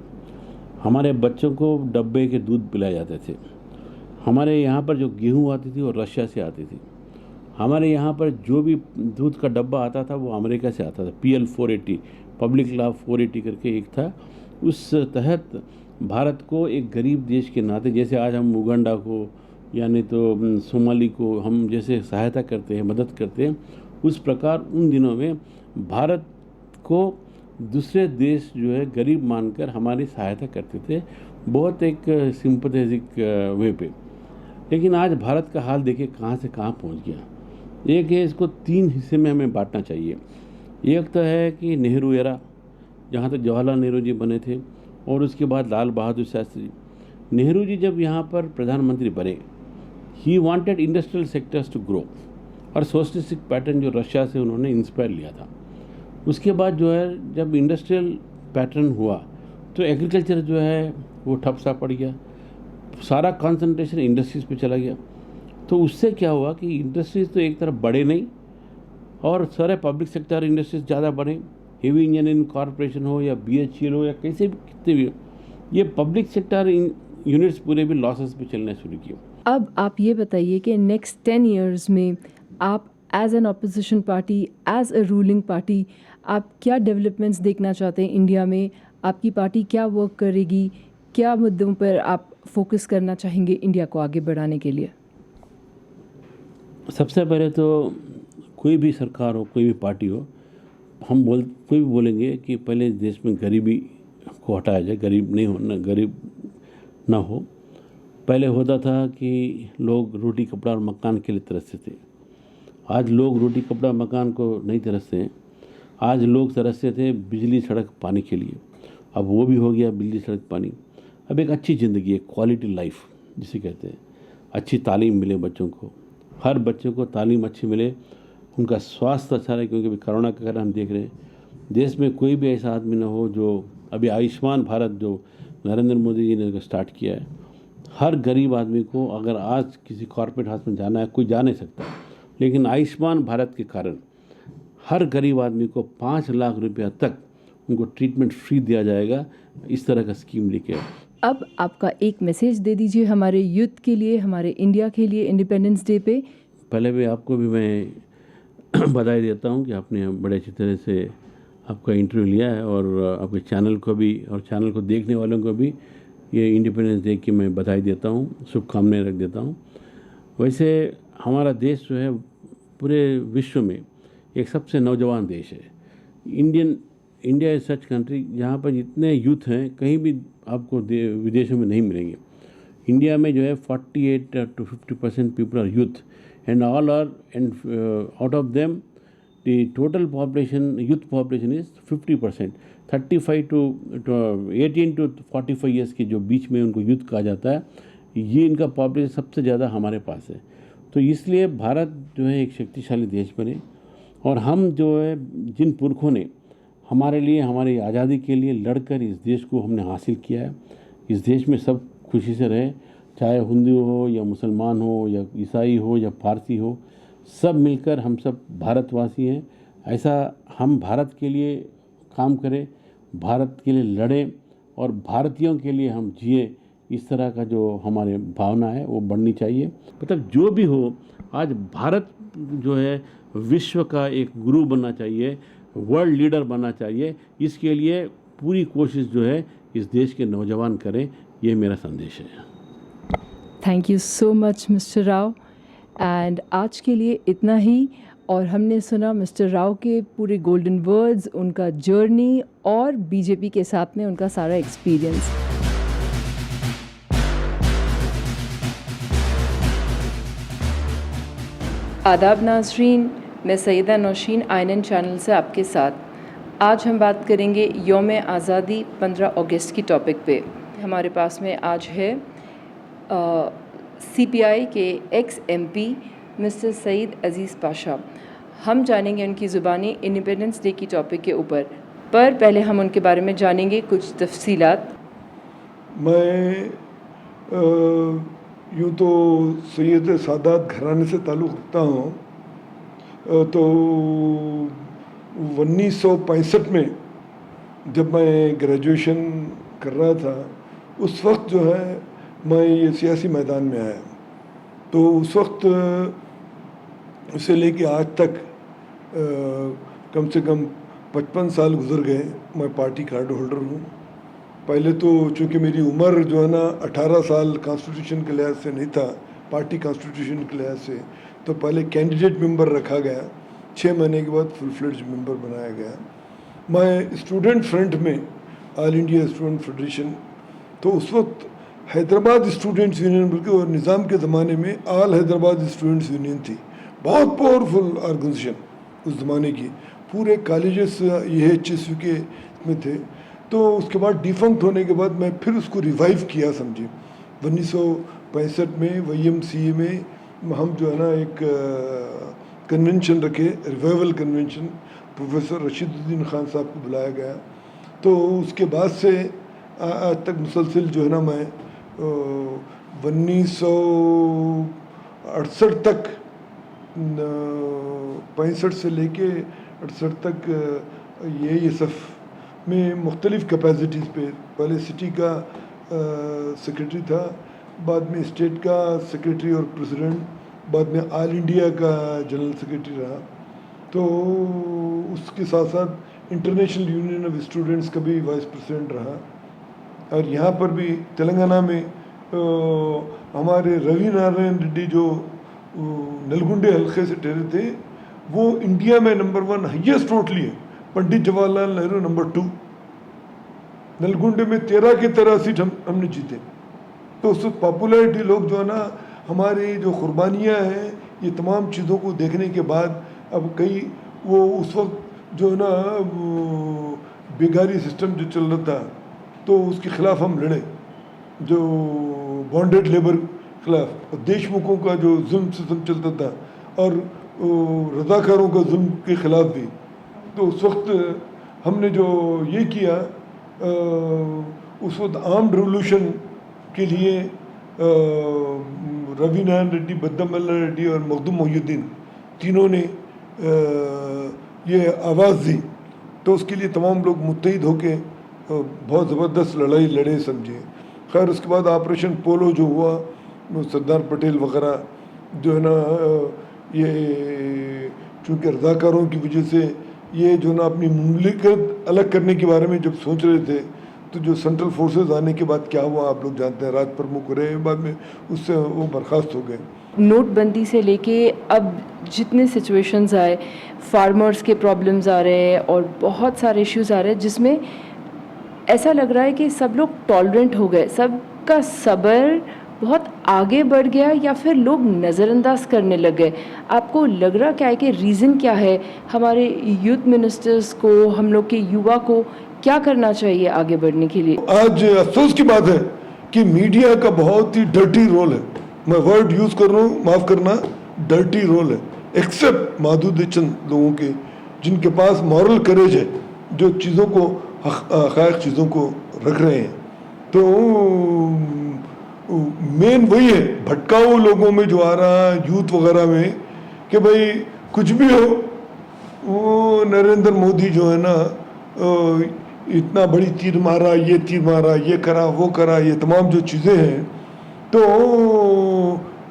हमारे बच्चों को डब्बे के दूध पिलाए जाते थे। हमारे यहाँ पर जो गेहूँ आती थी वो रशिया से आती थी। हमारे यहाँ पर जो भी दूध का डब्बा आता था वो अमेरिका से आता था। PL 480, पब्लिक लॉ 480 करके एक था। उस तहत भारत को एक गरीब देश के नाते, जैसे आज हम उगांडा को या नहीं तो सोमाली को हम जैसे सहायता करते हैं, मदद करते हैं, उस प्रकार उन दिनों में भारत को दूसरे देश जो है गरीब मानकर हमारी सहायता करते थे, बहुत एक सिंपथेटिक वे पे। लेकिन आज भारत का हाल देखिए कहाँ से कहाँ पहुँच गया। एक है, इसको 3 हिस्से में हमें बांटना चाहिए। एक तो है कि नेहरू एरा, जहाँ तक जवाहरलाल नेहरू जी बने थे, और उसके बाद लाल बहादुर शास्त्री। नेहरू जी जब यहाँ पर प्रधानमंत्री बने, he wanted industrial sectors to grow, और सोशलिस्टिक पैटर्न जो रशिया से उन्होंने इंस्पायर लिया था। उसके बाद जो है जब इंडस्ट्रियल पैटर्न हुआ तो एग्रीकल्चर जो है वो ठप सा पड़ गया, सारा कंसंट्रेशन इंडस्ट्रीज़ पे चला गया। तो उससे क्या हुआ कि इंडस्ट्रीज़ तो एक तरफ बढ़े नहीं, और सारे पब्लिक सेक्टर इंडस्ट्रीज ज़्यादा बढ़े, हेवी इंजीनियरिंग कॉरपोरेशन हो या BHEL हो या कैसे भी कितने भी, ये पब्लिक सेक्टर यूनिट्स पूरे भी लॉसेस पे चलने शुरू किए। अब आप ये बताइए कि नेक्स्ट 10 इयर्स में आप as an opposition party, as a ruling party, आप क्या डेवलपमेंट्स देखना चाहते हैं इंडिया में? आपकी पार्टी क्या वर्क करेगी? क्या मुद्दों पर आप फोकस करना चाहेंगे इंडिया को आगे बढ़ाने के लिए? सबसे पहले तो कोई भी सरकार हो, कोई भी पार्टी हो, कोई भी बोलेंगे कि पहले देश में गरीबी को हटाया जाए, गरीब ना हो। पहले होता था कि लोग रोटी कपड़ा और मकान के लिए तरसते थे, आज लोग रोटी कपड़ा मकान को नहीं तरसते हैं। आज लोग तरसते थे बिजली सड़क पानी के लिए, अब वो भी हो गया बिजली सड़क पानी। अब एक अच्छी ज़िंदगी है, क्वालिटी लाइफ जिसे कहते हैं, अच्छी तालीम मिले बच्चों को, हर बच्चे को तालीम अच्छी मिले, उनका स्वास्थ्य अच्छा रहे, क्योंकि अभी कोरोना के कारण हम देख रहे हैं देश में कोई भी ऐसा आदमी ना हो जो, अभी आयुष्मान भारत जो नरेंद्र मोदी जी ने स्टार्ट किया है, हर गरीब आदमी को अगर आज किसी कॉर्पोरेट हॉस्पिटल जाना है, कोई जा नहीं सकता, लेकिन आयुष्मान भारत के कारण हर गरीब आदमी को 5 लाख रुपया तक उनको ट्रीटमेंट फ्री दिया जाएगा। इस तरह का स्कीम लेके अब आपका एक मैसेज दे दीजिए हमारे यूथ के लिए, हमारे इंडिया के लिए इंडिपेंडेंस डे पे। पहले भी आपको भी मैं बधाई देता हूं कि आपने बड़े अच्छी तरह से आपका इंटरव्यू लिया है, और आपके चैनल को भी और चैनल को देखने वालों को भी ये इंडिपेंडेंस डे की मैं बधाई देता हूं, शुभकामनाएं रख देता हूं। वैसे हमारा देश जो है पूरे विश्व में एक सबसे नौजवान देश है। इंडिया इज सच कंट्री जहाँ पर जितने यूथ हैं कहीं भी आपको विदेशों में नहीं मिलेंगे। इंडिया में जो है 48 to 50% people are youth, and out of them the total population, youth population is 50%, 35 to 18 to 45 years के जो बीच में उनको यूथ कहा जाता है, ये इनका पॉपुलेशन सबसे ज़्यादा हमारे पास है। तो इसलिए भारत जो है एक शक्तिशाली देश बने, और हम जो है जिन पुरखों ने हमारे लिए, हमारी आज़ादी के लिए लड़कर इस देश को हमने हासिल किया है, इस देश में सब खुशी से रहे, चाहे हिंदू हो या मुसलमान हो या ईसाई हो या फारसी हो, सब मिलकर हम सब भारतवासी हैं। ऐसा हम भारत के लिए काम करें, भारत के लिए लड़ें, और भारतीयों के लिए हम जिए। इस तरह का जो हमारे भावना है वो बढ़नी चाहिए। मतलब जो भी हो, आज भारत जो है विश्व का एक गुरु बनना चाहिए, वर्ल्ड लीडर बनना चाहिए। इसके लिए पूरी कोशिश जो है इस देश के नौजवान करें, ये मेरा संदेश है। Thank you so much mister Rao. And आज के लिए इतना ही, और हमने सुना मिस्टर राव के पूरे गोल्डन वर्ड्स, उनका जर्नी और बीजेपी के साथ में उनका सारा एक्सपीरियंस। आदाब नाज़रीन, मैं सईदा नौशीन INN चैनल से आपके साथ। आज हम बात करेंगे यौम आज़ादी 15 अगस्त की टॉपिक पे। हमारे पास में आज है CPI के ex-MP मिस्टर सईद अज़ीज़ पाशा। हम जानेंगे उनकी ज़ुबानी इंडिपेंडेंस डे की टॉपिक के ऊपर, पर पहले हम उनके बारे में जानेंगे कुछ तफसीलात। मैं यूँ तो सैयद सादात घराने से ताल्लुक़ रखता हूँ। तो 1965 में जब मैं ग्रेजुएशन कर रहा था, उस वक्त जो है मैं ये सियासी मैदान में आया। तो उस वक्त उसे लेके आज तक कम से कम 55 साल गुजर गए। मैं पार्टी कार्ड होल्डर हूँ। पहले तो चूँकि मेरी उम्र जो है ना 18 साल कॉन्स्टिट्यूशन के लिहाज से नहीं था, पार्टी कॉन्स्टिट्यूशन के लिहाज से, तो पहले कैंडिडेट मेंबर रखा गया। 6 महीने के बाद फुल फ्लेड्ज मेंबर बनाया गया। मैं स्टूडेंट फ्रंट में ऑल इंडिया स्टूडेंट फेडरेशन, तो उस वक्त हैदराबाद स्टूडेंट्स यूनियन बल्कि और निज़ाम के ज़माने में ऑल हैदराबाद स्टूडेंट्स यूनियन थी, बहुत पावरफुल ऑर्गेनाइजेशन उस ज़माने की, पूरे कॉलेजेस ये HSU के में थे। तो उसके बाद डिफंक्ट होने के बाद मैं फिर उसको रिवाइव किया, समझिए 1965 में YMCA में हम जो है ना एक कन्वेंशन रखे, revival convention, professor Rashiduddin Khan साहब को बुलाया गया। तो उसके बाद से आज तक मुसलसिल जो है ना मैं 1968 तक 65 से लेके 68 तक AISF में मुख्तलिफ़ कैपेसिटीज़ पे, पहले सिटी का सेक्रेटरी था, बाद में स्टेट का सेक्रेटरी और प्रेसिडेंट, बाद में ऑल इंडिया का जनरल सेक्रेटरी रहा। तो उसके साथ साथ इंटरनेशनल यूनियन ऑफ स्टूडेंट्स का भी वाइस प्रेसिडेंट रहा। और यहाँ पर भी तेलंगाना में हमारे रवि नारायण रेड्डी जो नलगुंडे हल्के से ठहरे थे, वो इंडिया में नंबर 1 हाईएस्ट वोट लिए, पंडित जवाहरलाल नेहरू नंबर 2। नलगुंडे में 13 की 13 सीट हमने जीते। तो उस पॉपुलैरिटी लोग जो है ना, हमारी जो कुर्बानियाँ हैं, ये तमाम चीज़ों को देखने के बाद अब कई वो उस वक्त जो है ना बेगारी सिस्टम जो चल रहा था, तो उसके ख़िलाफ़ हम लड़े, जो बॉन्डेड लेबर खिलाफ, और देशमुखों का जो जुल्म सिस्टम चलता था, और रज़ाकारों का जुल्म के ख़िलाफ़ भी। तो उस वक्त हमने जो ये किया, उस वक्त आर्म्ड रिवोल्यूशन के लिए रवि नारायण रेड्डी, बद्दामल्ला रेड्डी और मखदूम मोहिउद्दीन तीनों ने ये आवाज़ दी। तो उसके लिए तमाम लोग मुत्तहिद होके बहुत ज़बरदस्त लड़ाई लड़े, समझिए। खैर उसके बाद ऑपरेशन पोलो जो हुआ, सरदार पटेल वगैरह जो है ना, ये चूँकि रज़ाकारों की वजह से ये जो ना अपनी मुमलिकत अलग करने के बारे में जब सोच रहे थे, तो जो सेंट्रल फोर्सेस आने के बाद क्या हुआ आप लोग जानते हैं, राज प्रमुख रहे, बाद में उससे वो बर्खास्त हो गए। नोटबंदी से लेके अब जितने सिचुएशंस आए, फार्मर्स के प्रॉब्लम्स आ रहे हैं और बहुत सारे इश्यूज आ रहे हैं, जिसमें ऐसा लग रहा है कि सब लोग टॉलरेंट हो गए, सबका सब्र बहुत आगे बढ़ गया, या फिर लोग नज़रअंदाज करने लग गए। आपको लग रहा क्या है कि रीज़न क्या है? हमारे यूथ मिनिस्टर्स को, हम लोग के युवा को क्या करना चाहिए आगे बढ़ने के लिए? आज अफसोस की बात है कि मीडिया का बहुत ही डर्टी रोल है, मैं वर्ड यूज़ कर रहा हूँ, माफ़ करना, डर्टी रोल है, एक्सेप्ट माधुर्य चंद लोगों के, जिनके पास मॉरल करेज है, जो चीज़ों को हक़ाइक़ चीज़ों को रख रहे हैं। तो मेन वही है, भटकाऊ लोगों में जो आ रहा है, यूथ वगैरह में, कि भाई कुछ भी हो, वो नरेंद्र मोदी जो है ना इतना बड़ी तीर मारा, ये तीर मारा, ये करा, वो करा, ये तमाम जो चीज़ें हैं, तो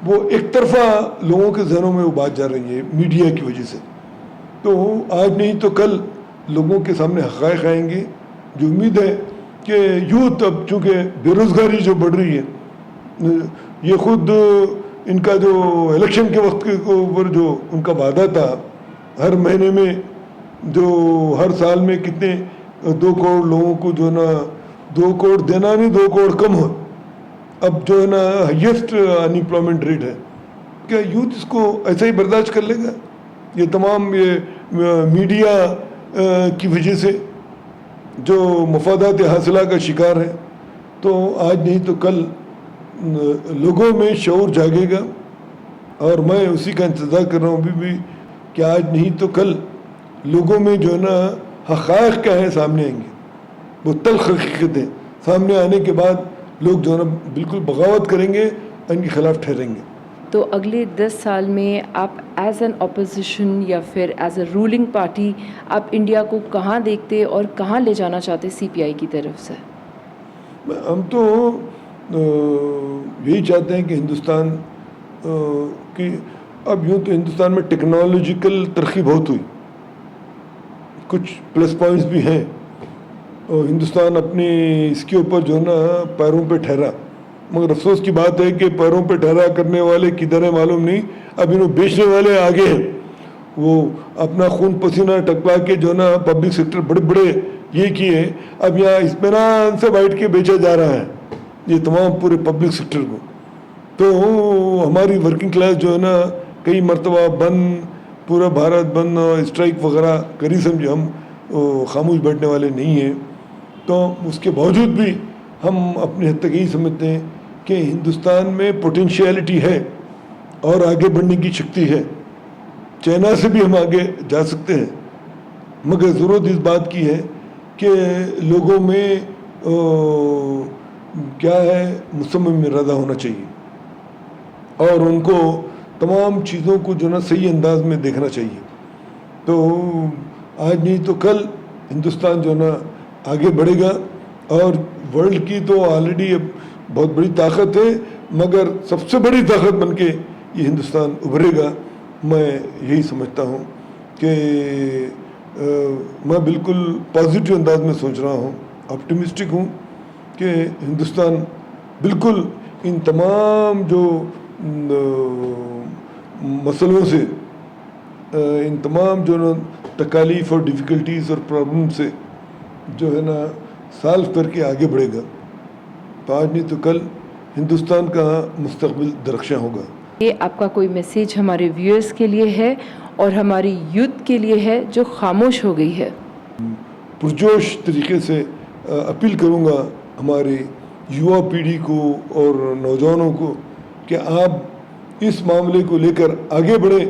वो एक तरफा लोगों के जहनों में वो बात जा रही है मीडिया की वजह से। तो आज नहीं तो कल लोगों के सामने हक़ाइक़ आएंगे। जो उम्मीद है कि यूथ अब चूँकि बेरोज़गारी जो बढ़ रही है, ये खुद इनका जो इलेक्शन के वक्त के ऊपर जो उनका वादा था, हर महीने में जो हर साल में कितने 2 करोड़ लोगों को जो ना 2 करोड़ देना नहीं, 2 करोड़ कम हो, अब जो है ना हाईएस्ट अनएम्प्लॉयमेंट रेट है। क्या यूथ इसको ऐसा ही बर्दाश्त कर लेगा? ये तमाम ये मीडिया की वजह से जो मफादात हासिला का शिकार है, तो आज नहीं तो कल लोगों में शऊर जागेगा। और मैं उसी का इंतज़ार कर रहा हूँ अभी भी कि आज नहीं तो कल लोगों में जो है ना हक़ाइक़ क्या है सामने आएंगे, वो तल्ख़ हकीकतें सामने आने के बाद लोग जो है ना बिल्कुल बगावत करेंगे, इनके ख़िलाफ़ ठहरेंगे। तो अगले 10 साल में आप एज एन अपोजिशन या फिर एज अ रूलिंग पार्टी आप इंडिया को कहाँ देखते और कहाँ ले जाना चाहते CPI की तरफ से? हम तो यही चाहते हैं कि हिंदुस्तान की, अब यूँ तो हिंदुस्तान में टेक्नोलॉजिकल तरक्की बहुत हुई, कुछ प्लस पॉइंट्स भी हैं, और हिंदुस्तान अपनी इसके ऊपर जो है ना पैरों पे ठहरा। मगर अफसोस की बात है कि पैरों पे ठहरा करने वाले किधर है मालूम नहीं, अब इन्हों बेचने वाले आगे हैं, वो अपना खून पसीना टकवा के जो ना पब्लिक सेक्टर बड़े बड़े ये किए, अब यहाँ इत्मीनान से बैठ के बेचा जा रहा है ये तमाम पूरे पब्लिक सेक्टर को। तो हमारी वर्किंग क्लास जो है ना कई मरतबा बंद, पूरा भारत बंद और स्ट्राइक वगैरह करी समझे, हम खामोश बैठने वाले नहीं हैं। तो उसके बावजूद भी हम अपनी हद तक यही समझते हैं कि हिंदुस्तान में पोटेंशियलिटी है और आगे बढ़ने की शक्ति है। चाइना से भी हम आगे जा सकते हैं, मगर ज़रूरत इस बात की है कि लोगों में क्या है, मुसम्मम इरादा होना चाहिए और उनको तमाम चीज़ों को जो ना सही अंदाज में देखना चाहिए। तो आज नहीं तो कल हिंदुस्तान जो ना आगे बढ़ेगा और वर्ल्ड की तो ऑलरेडी अब बहुत बड़ी ताकत है, मगर सबसे बड़ी ताकत बनके ये हिंदुस्तान उभरेगा। मैं यही समझता हूँ कि मैं बिल्कुल पॉजिटिव अंदाज में सोच रहा हूँ, ऑप्टिमिस्टिक हूँ कि हिंदुस्तान बिल्कुल इन तमाम जो मसलों से, इन तमाम जो ना तकालीफ और डिफ़िकल्टीज़ और प्रॉब्लम से जो है ना सॉल्व करके आगे बढ़ेगा। तो आज नहीं तो कल हिंदुस्तान का मुस्तकबिल दरख्शां होगा। ये आपका कोई मैसेज हमारे व्यूअर्स के लिए है और हमारी यूथ के लिए है जो खामोश हो गई है? पुरजोश तरीके से अपील करूँगा हमारे युवा पीढ़ी को और नौजवानों को कि आप इस मामले को लेकर आगे बढ़े,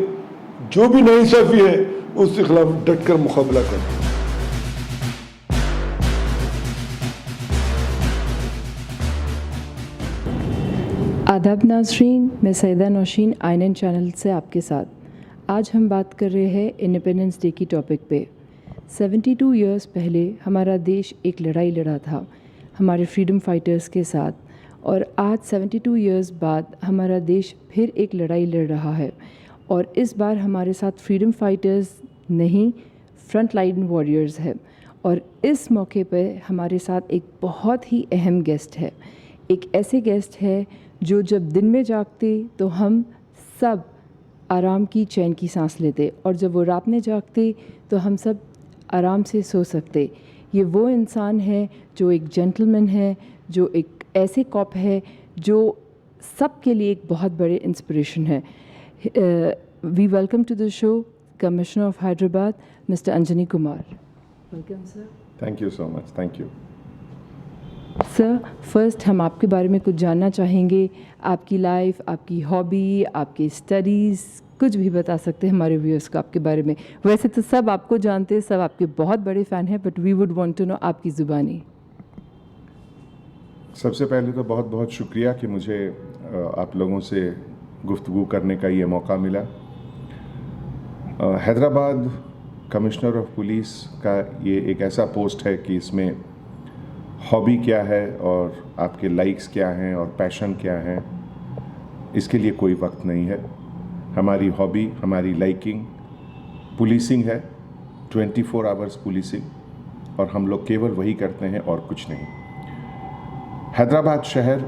जो भी नाइंसाफ़ी है उसके खिलाफ डट कर मुकाबला करें। आदाब नाज़रीन, मैं सैदा नौशीन आईएनएन चैनल से आपके साथ। आज हम बात कर रहे हैं इंडिपेंडेंस डे की टॉपिक पे। 72 इयर्स पहले हमारा देश एक लड़ाई लड़ा था हमारे फ्रीडम फाइटर्स के साथ, और आज 72 इयर्स बाद हमारा देश फिर एक लड़ाई लड़ रहा है। और इस बार हमारे साथ फ्रीडम फाइटर्स नहीं, फ्रंट लाइन वॉरियर्स है। और इस मौके पे हमारे साथ एक बहुत ही अहम गेस्ट है। एक ऐसे गेस्ट है जो जब दिन में जागते तो हम सब आराम की चैन की सांस लेते, और जब वो रात में जागते तो हम सब आराम से सो सकते। ये वो इंसान है जो एक जेंटलमैन है, जो एक ऐसे कॉप है जो सब के लिए एक बहुत बड़े इंस्पिरेशन है। We welcome to the show commissioner of Hyderabad mister Anjani Kumar. Welcome sir. Thank you so much. Thank you sir. First हम आपके बारे में कुछ जानना चाहेंगे, आपकी लाइफ, आपकी हॉबी, आपकी स्टडीज़, कुछ भी बता सकते हैं हमारे व्यूअर्स को आपके बारे में। वैसे तो सब आपको जानते हैं, सब आपके बहुत बड़े फ़ैन हैं, but we would want to know आपकी ज़ुबानी। सबसे पहले तो बहुत बहुत शुक्रिया कि मुझे आप लोगों से गुफ्तगू करने का ये मौका मिला। हैदराबाद कमिश्नर ऑफ पुलिस का ये एक ऐसा पोस्ट है कि इसमें हॉबी क्या है और आपके लाइक्स क्या हैं और पैशन क्या हैं, इसके लिए कोई वक्त नहीं है। हमारी हॉबी, हमारी लाइकिंग पुलिसिंग है, 24 आवर्स पुलिसिंग, और हम लोग केवल वही करते हैं और कुछ नहीं। हैदराबाद शहर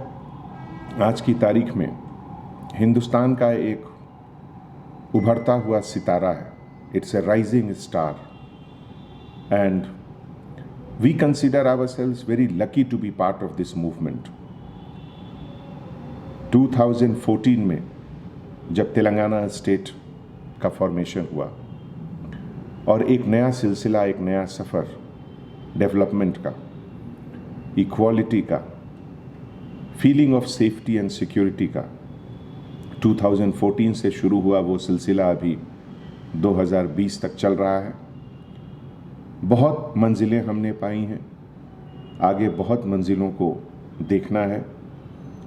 आज की तारीख में हिंदुस्तान का एक उभरता हुआ सितारा है। It's a rising star and we consider ourselves very lucky to be part of this movement. 2014 में जब तेलंगाना स्टेट का फॉर्मेशन हुआ और एक नया सिलसिला, एक नया सफ़र डेवलपमेंट का, इक्वालिटी का, feeling of safety and security का 2014 से शुरू हुआ, वो सिलसिला अभी 2020 तक चल रहा है। बहुत मंजिलें हमने पाई हैं, आगे बहुत मंजिलों को देखना है,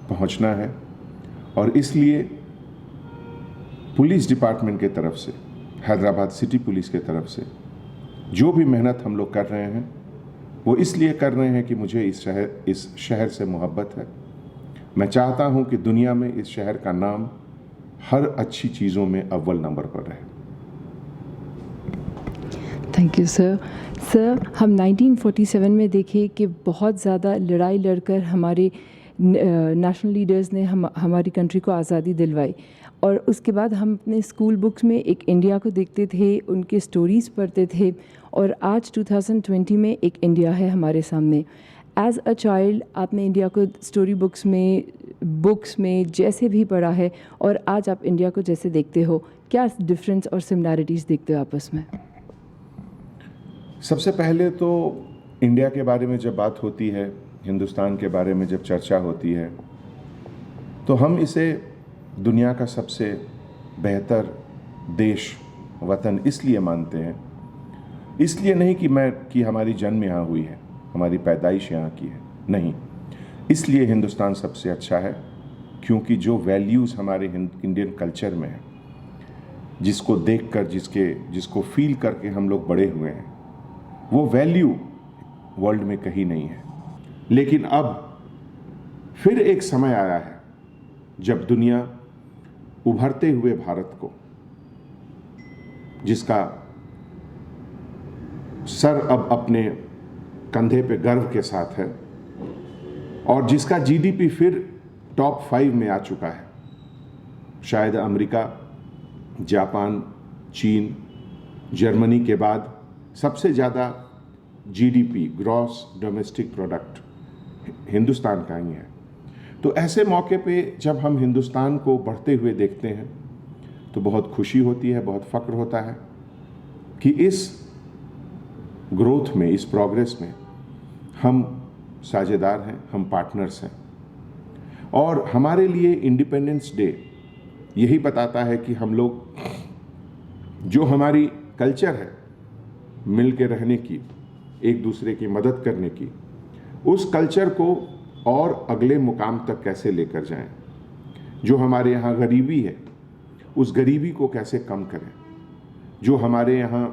पहुंचना है, और इसलिए पुलिस डिपार्टमेंट के तरफ से, हैदराबाद सिटी पुलिस के तरफ से जो भी मेहनत हम लोग कर रहे हैं वो इसलिए कर रहे हैं कि मुझे इस शहर से मोहब्बत है। मैं चाहता हूं कि दुनिया में इस शहर का नाम हर अच्छी चीज़ों में अव्वल नंबर पर रहे। Thank you sir. सर, हम 1947 में देखे कि बहुत ज़्यादा लड़ाई लड़कर हमारे नेशनल लीडर्स ने हमारी कंट्री को आज़ादी दिलवाई, और उसके बाद हम अपने स्कूल बुक्स में एक इंडिया को देखते थे, उनके स्टोरीज़ पढ़ते थे, और आज 2020 में एक इंडिया है हमारे सामने। एज़ अ चाइल्ड आपने इंडिया को स्टोरी बुक्स में जैसे भी पढ़ा है, और आज आप इंडिया को जैसे देखते हो, क्या डिफरेंस और सिमिलैरिटीज़ देखते हो आपस में? सबसे पहले तो इंडिया के बारे में जब बात होती है, हिंदुस्तान के बारे में जब चर्चा होती है, तो हम इसे दुनिया का सबसे बेहतर देश, वतन इसलिए मानते हैं, इसलिए नहीं कि हमारी जन्म यहाँ हुई है, हमारी पैदाइश यहाँ की है, नहीं, इसलिए हिंदुस्तान सबसे अच्छा है क्योंकि जो वैल्यूज़ हमारे इंडियन कल्चर में है, जिसको देखकर, जिसको फील करके हम लोग बड़े हुए हैं, वो वैल्यू वर्ल्ड में कहीं नहीं है। लेकिन अब फिर एक समय आया है जब दुनिया उभरते हुए भारत को, जिसका सर अब अपने कंधे पे गर्व के साथ है और जिसका जीडीपी फिर टॉप 5 में आ चुका है, शायद अमेरिका, जापान, चीन, जर्मनी के बाद सबसे ज़्यादा GDP, gross domestic product Hindustan का ही है। तो ऐसे मौके पे जब हम हिंदुस्तान को बढ़ते हुए देखते हैं तो बहुत खुशी होती है, बहुत फ़ख्र होता है कि इस ग्रोथ में, इस प्रोग्रेस में हम साझेदार हैं, हम पार्टनर्स हैं। और हमारे लिए इंडिपेंडेंस डे यही बताता है कि हम लोग, जो हमारी कल्चर है मिल के रहने की, एक दूसरे की मदद करने की, उस कल्चर को और अगले मुकाम तक कैसे लेकर जाएं। जो हमारे यहाँ गरीबी है, उस गरीबी को कैसे कम करें। जो हमारे यहाँ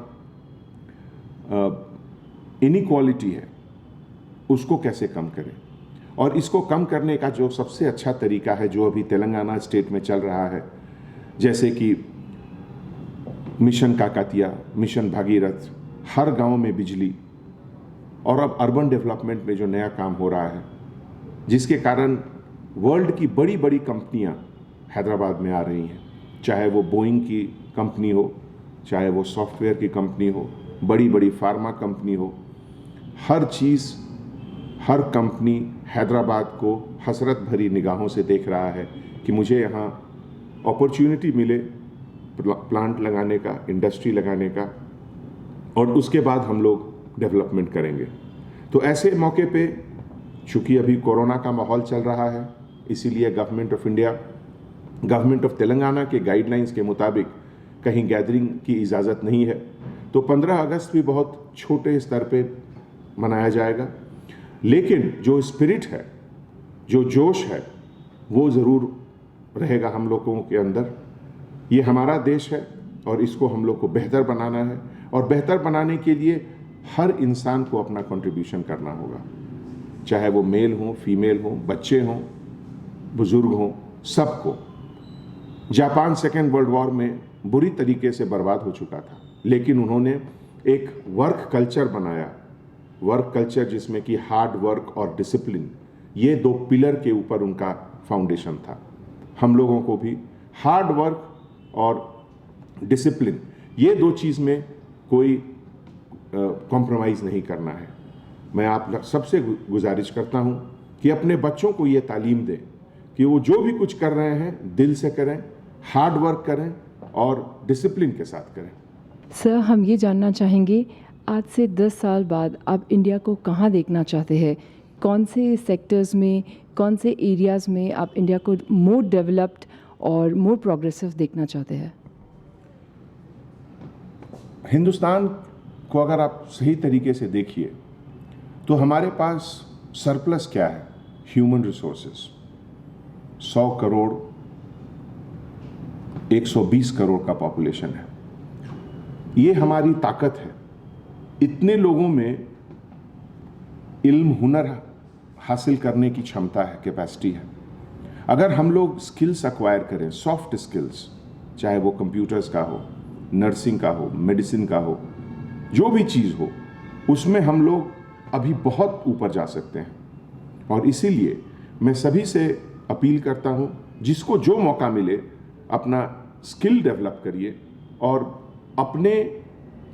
इनइक्वालिटी है, उसको कैसे कम करें। और इसको कम करने का जो सबसे अच्छा तरीका है, जो अभी तेलंगाना स्टेट में चल रहा है, जैसे कि मिशन काकतिया, मिशन भागीरथ, हर गांव में बिजली, और अब अर्बन डेवलपमेंट में जो नया काम हो रहा है, जिसके कारण वर्ल्ड की बड़ी बड़ी कंपनियां हैदराबाद में आ रही हैं, चाहे वो बोइंग की कंपनी हो, चाहे वो सॉफ्टवेयर की कंपनी हो, बड़ी बड़ी फार्मा कंपनी हो, हर चीज़, हर कंपनी हैदराबाद को हसरत भरी निगाहों से देख रहा है कि मुझे यहाँ अपॉर्चुनिटी मिले प्लांट लगाने का, इंडस्ट्री लगाने का, और उसके बाद हम लोग डेवलपमेंट करेंगे। तो ऐसे मौके पे, चूँकि अभी कोरोना का माहौल चल रहा है, इसीलिए government of India, government of Telangana के गाइडलाइंस के मुताबिक कहीं गैदरिंग की इजाज़त नहीं है। तो 15 अगस्त भी बहुत छोटे स्तर पे मनाया जाएगा, लेकिन जो स्पिरिट है, जो जोश है, वो ज़रूर रहेगा हम लोगों के अंदर। ये हमारा देश है और इसको हम लोग को बेहतर बनाना है, और बेहतर बनाने के लिए हर इंसान को अपना कंट्रीब्यूशन करना होगा, चाहे वो मेल हो, फीमेल हो, बच्चे हों, बुजुर्ग हों, सबको। जापान सेकेंड वर्ल्ड वॉर में बुरी तरीके से बर्बाद हो चुका था, लेकिन उन्होंने एक वर्क कल्चर बनाया, वर्क कल्चर जिसमें कि हार्ड वर्क और डिसिप्लिन, ये 2 पिलर के ऊपर उनका फाउंडेशन था। हम लोगों को भी हार्ड वर्क और डिसिप्लिन, ये 2 चीज़ में कोई कॉम्प्रोमाइज़ नहीं करना है। मैं आप सबसे गुजारिश करता हूँ कि अपने बच्चों को ये तालीम दें कि वो जो भी कुछ कर रहे हैं दिल से करें, हार्ड वर्क करें और डिसिप्लिन के साथ करें। सर, हम ये जानना चाहेंगे, आज से 10 साल बाद आप इंडिया को कहाँ देखना चाहते हैं? कौन से सेक्टर्स में, कौन से एरियाज़ में आप इंडिया को मोर डेवलप्ड और मोर प्रोग्रेसिव देखना चाहते हैं? हिंदुस्तान को अगर आप सही तरीके से देखिए तो हमारे पास सरप्लस क्या है? Human resources. 100 करोड़, 120 करोड़ का पॉपुलेशन है, ये हमारी ताकत है। इतने लोगों में इल्म, हुनर हासिल करने की क्षमता है, कैपेसिटी है। अगर हम लोग स्किल्स एक्वायर करें, सॉफ्ट स्किल्स, चाहे वो कंप्यूटर्स का हो, नर्सिंग का हो, मेडिसिन का हो, जो भी चीज़ हो, उसमें हम लोग अभी बहुत ऊपर जा सकते हैं। और इसीलिए मैं सभी से अपील करता हूं, जिसको जो मौका मिले अपना स्किल डेवलप करिए और अपने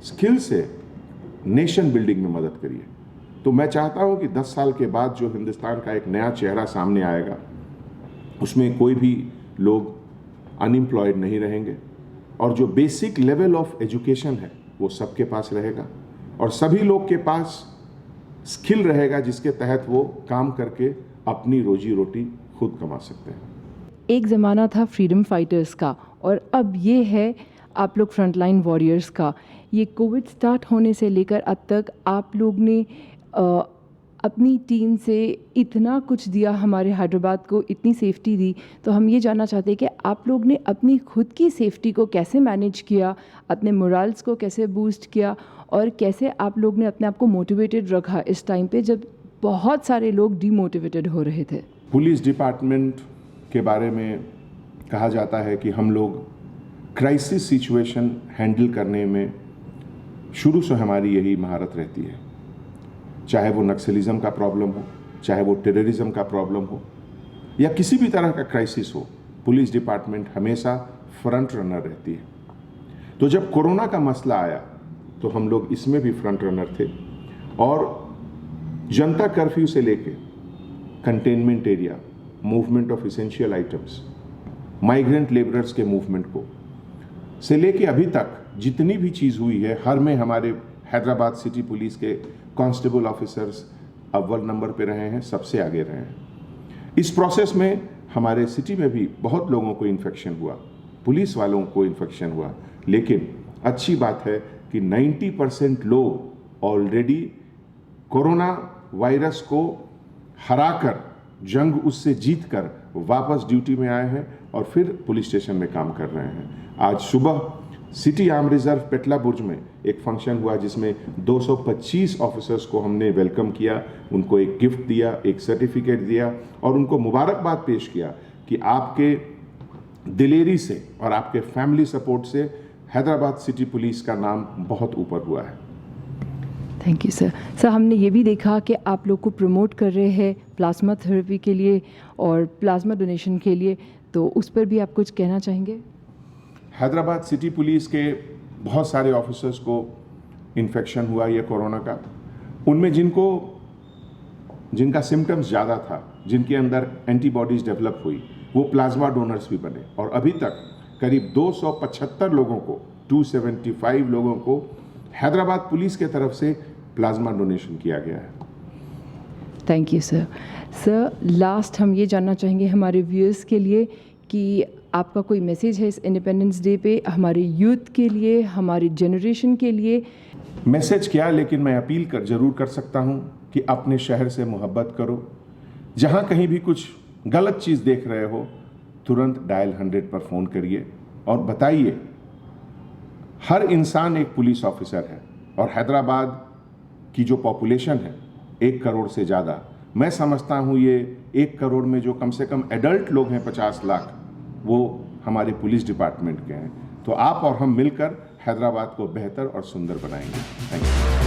स्किल से नेशन बिल्डिंग में मदद करिए। तो मैं चाहता हूं कि 10 साल के बाद जो हिंदुस्तान का एक नया चेहरा सामने आएगा उसमें कोई भी लोग अनएम्प्लॉयड नहीं रहेंगे और जो बेसिक लेवल ऑफ एजुकेशन है वो सबके पास रहेगा और सभी लोग के पास स्किल रहेगा जिसके तहत वो काम करके अपनी रोजी रोटी खुद कमा सकते हैं। एक ज़माना था फ्रीडम फाइटर्स का और अब ये है आप लोग फ्रंटलाइन वॉरियर्स का। ये कोविड स्टार्ट होने से लेकर अब तक आप लोग ने अपनी टीम से इतना कुछ दिया, हमारे हैदराबाद को इतनी सेफ्टी दी। तो हम ये जानना चाहते हैं कि आप लोग ने अपनी खुद की सेफ्टी को कैसे मैनेज किया, अपने मोरल्स को कैसे बूस्ट किया और कैसे आप लोग ने अपने आप को मोटिवेटेड रखा इस टाइम पे जब बहुत सारे लोग डीमोटिवेटेड हो रहे थे। पुलिस डिपार्टमेंट के बारे में कहा जाता है कि हम लोग क्राइसिस सिचुएशन हैंडल करने में शुरू से हमारी यही महारत रहती है। चाहे वो नक्सलिज्म का प्रॉब्लम हो, चाहे वो टेररिज्म का प्रॉब्लम हो या किसी भी तरह का क्राइसिस हो, पुलिस डिपार्टमेंट हमेशा फ्रंट रनर रहती है। तो जब कोरोना का मसला आया तो हम लोग इसमें भी फ्रंट रनर थे और जनता कर्फ्यू से लेके containment area, movement of essential items, migrant labourers के मूवमेंट को से लेके अभी तक जितनी भी चीज़ हुई है हर में हमारे हैदराबाद सिटी पुलिस के कांस्टेबल ऑफिसर्स अव्वल नंबर पे रहे हैं, सबसे आगे रहे हैं। इस प्रोसेस में हमारे सिटी में भी बहुत लोगों को इन्फेक्शन हुआ, पुलिस वालों को इन्फेक्शन हुआ, लेकिन अच्छी बात है कि 90% लोग ऑलरेडी कोरोना वायरस को हराकर, जंग उससे जीतकर वापस ड्यूटी में आए हैं और फिर पुलिस स्टेशन में काम कर रहे हैं। आज सुबह सिटी आर्म रिजर्व पेटला बुर्ज में एक फंक्शन हुआ जिसमें 225 ऑफिसर्स को हमने वेलकम किया, उनको एक गिफ्ट दिया, एक सर्टिफिकेट दिया और उनको मुबारकबाद पेश किया कि आपके दिलेरी से और आपके फैमिली सपोर्ट से हैदराबाद सिटी पुलिस का नाम बहुत ऊपर हुआ है। Thank you sir. सर, हमने ये भी देखा कि आप लोग को प्रमोट कर रहे हैं प्लाज्मा थेरेपी के लिए और प्लाज्मा डोनेशन के लिए, तो उस पर भी आप कुछ कहना चाहेंगे? हैदराबाद सिटी पुलिस के बहुत सारे ऑफिसर्स को इन्फेक्शन हुआ ये कोरोना का, उनमें जिनका सिम्टम्स ज़्यादा था, जिनके अंदर एंटीबॉडीज़ डेवलप हुई, वो प्लाज्मा डोनर्स भी बने और अभी तक करीब 275 लोगों को, 275 लोगों को हैदराबाद पुलिस के तरफ से प्लाज्मा डोनेशन किया गया है। Thank you sir. Sir, last हम ये जानना चाहेंगे हमारे व्यूअर्स के लिए कि आपका कोई मैसेज है इस इंडिपेंडेंस डे पे हमारे यूथ के लिए, हमारी जनरेशन के लिए? मैसेज क्या, लेकिन मैं अपील जरूर कर सकता हूँ कि अपने शहर से मोहब्बत करो। जहाँ कहीं भी कुछ गलत चीज़ देख रहे हो तुरंत डायल 100 पर फ़ोन करिए और बताइए। हर इंसान एक पुलिस ऑफिसर है और हैदराबाद की जो पॉपुलेशन है 1 करोड़ से ज़्यादा, मैं समझता हूँ ये 1 करोड़ में जो कम से कम एडल्ट लोग हैं 50 लाख, वो हमारे पुलिस डिपार्टमेंट के हैं। तो आप और हम मिलकर हैदराबाद को बेहतर और सुंदर बनाएंगे। Thank you.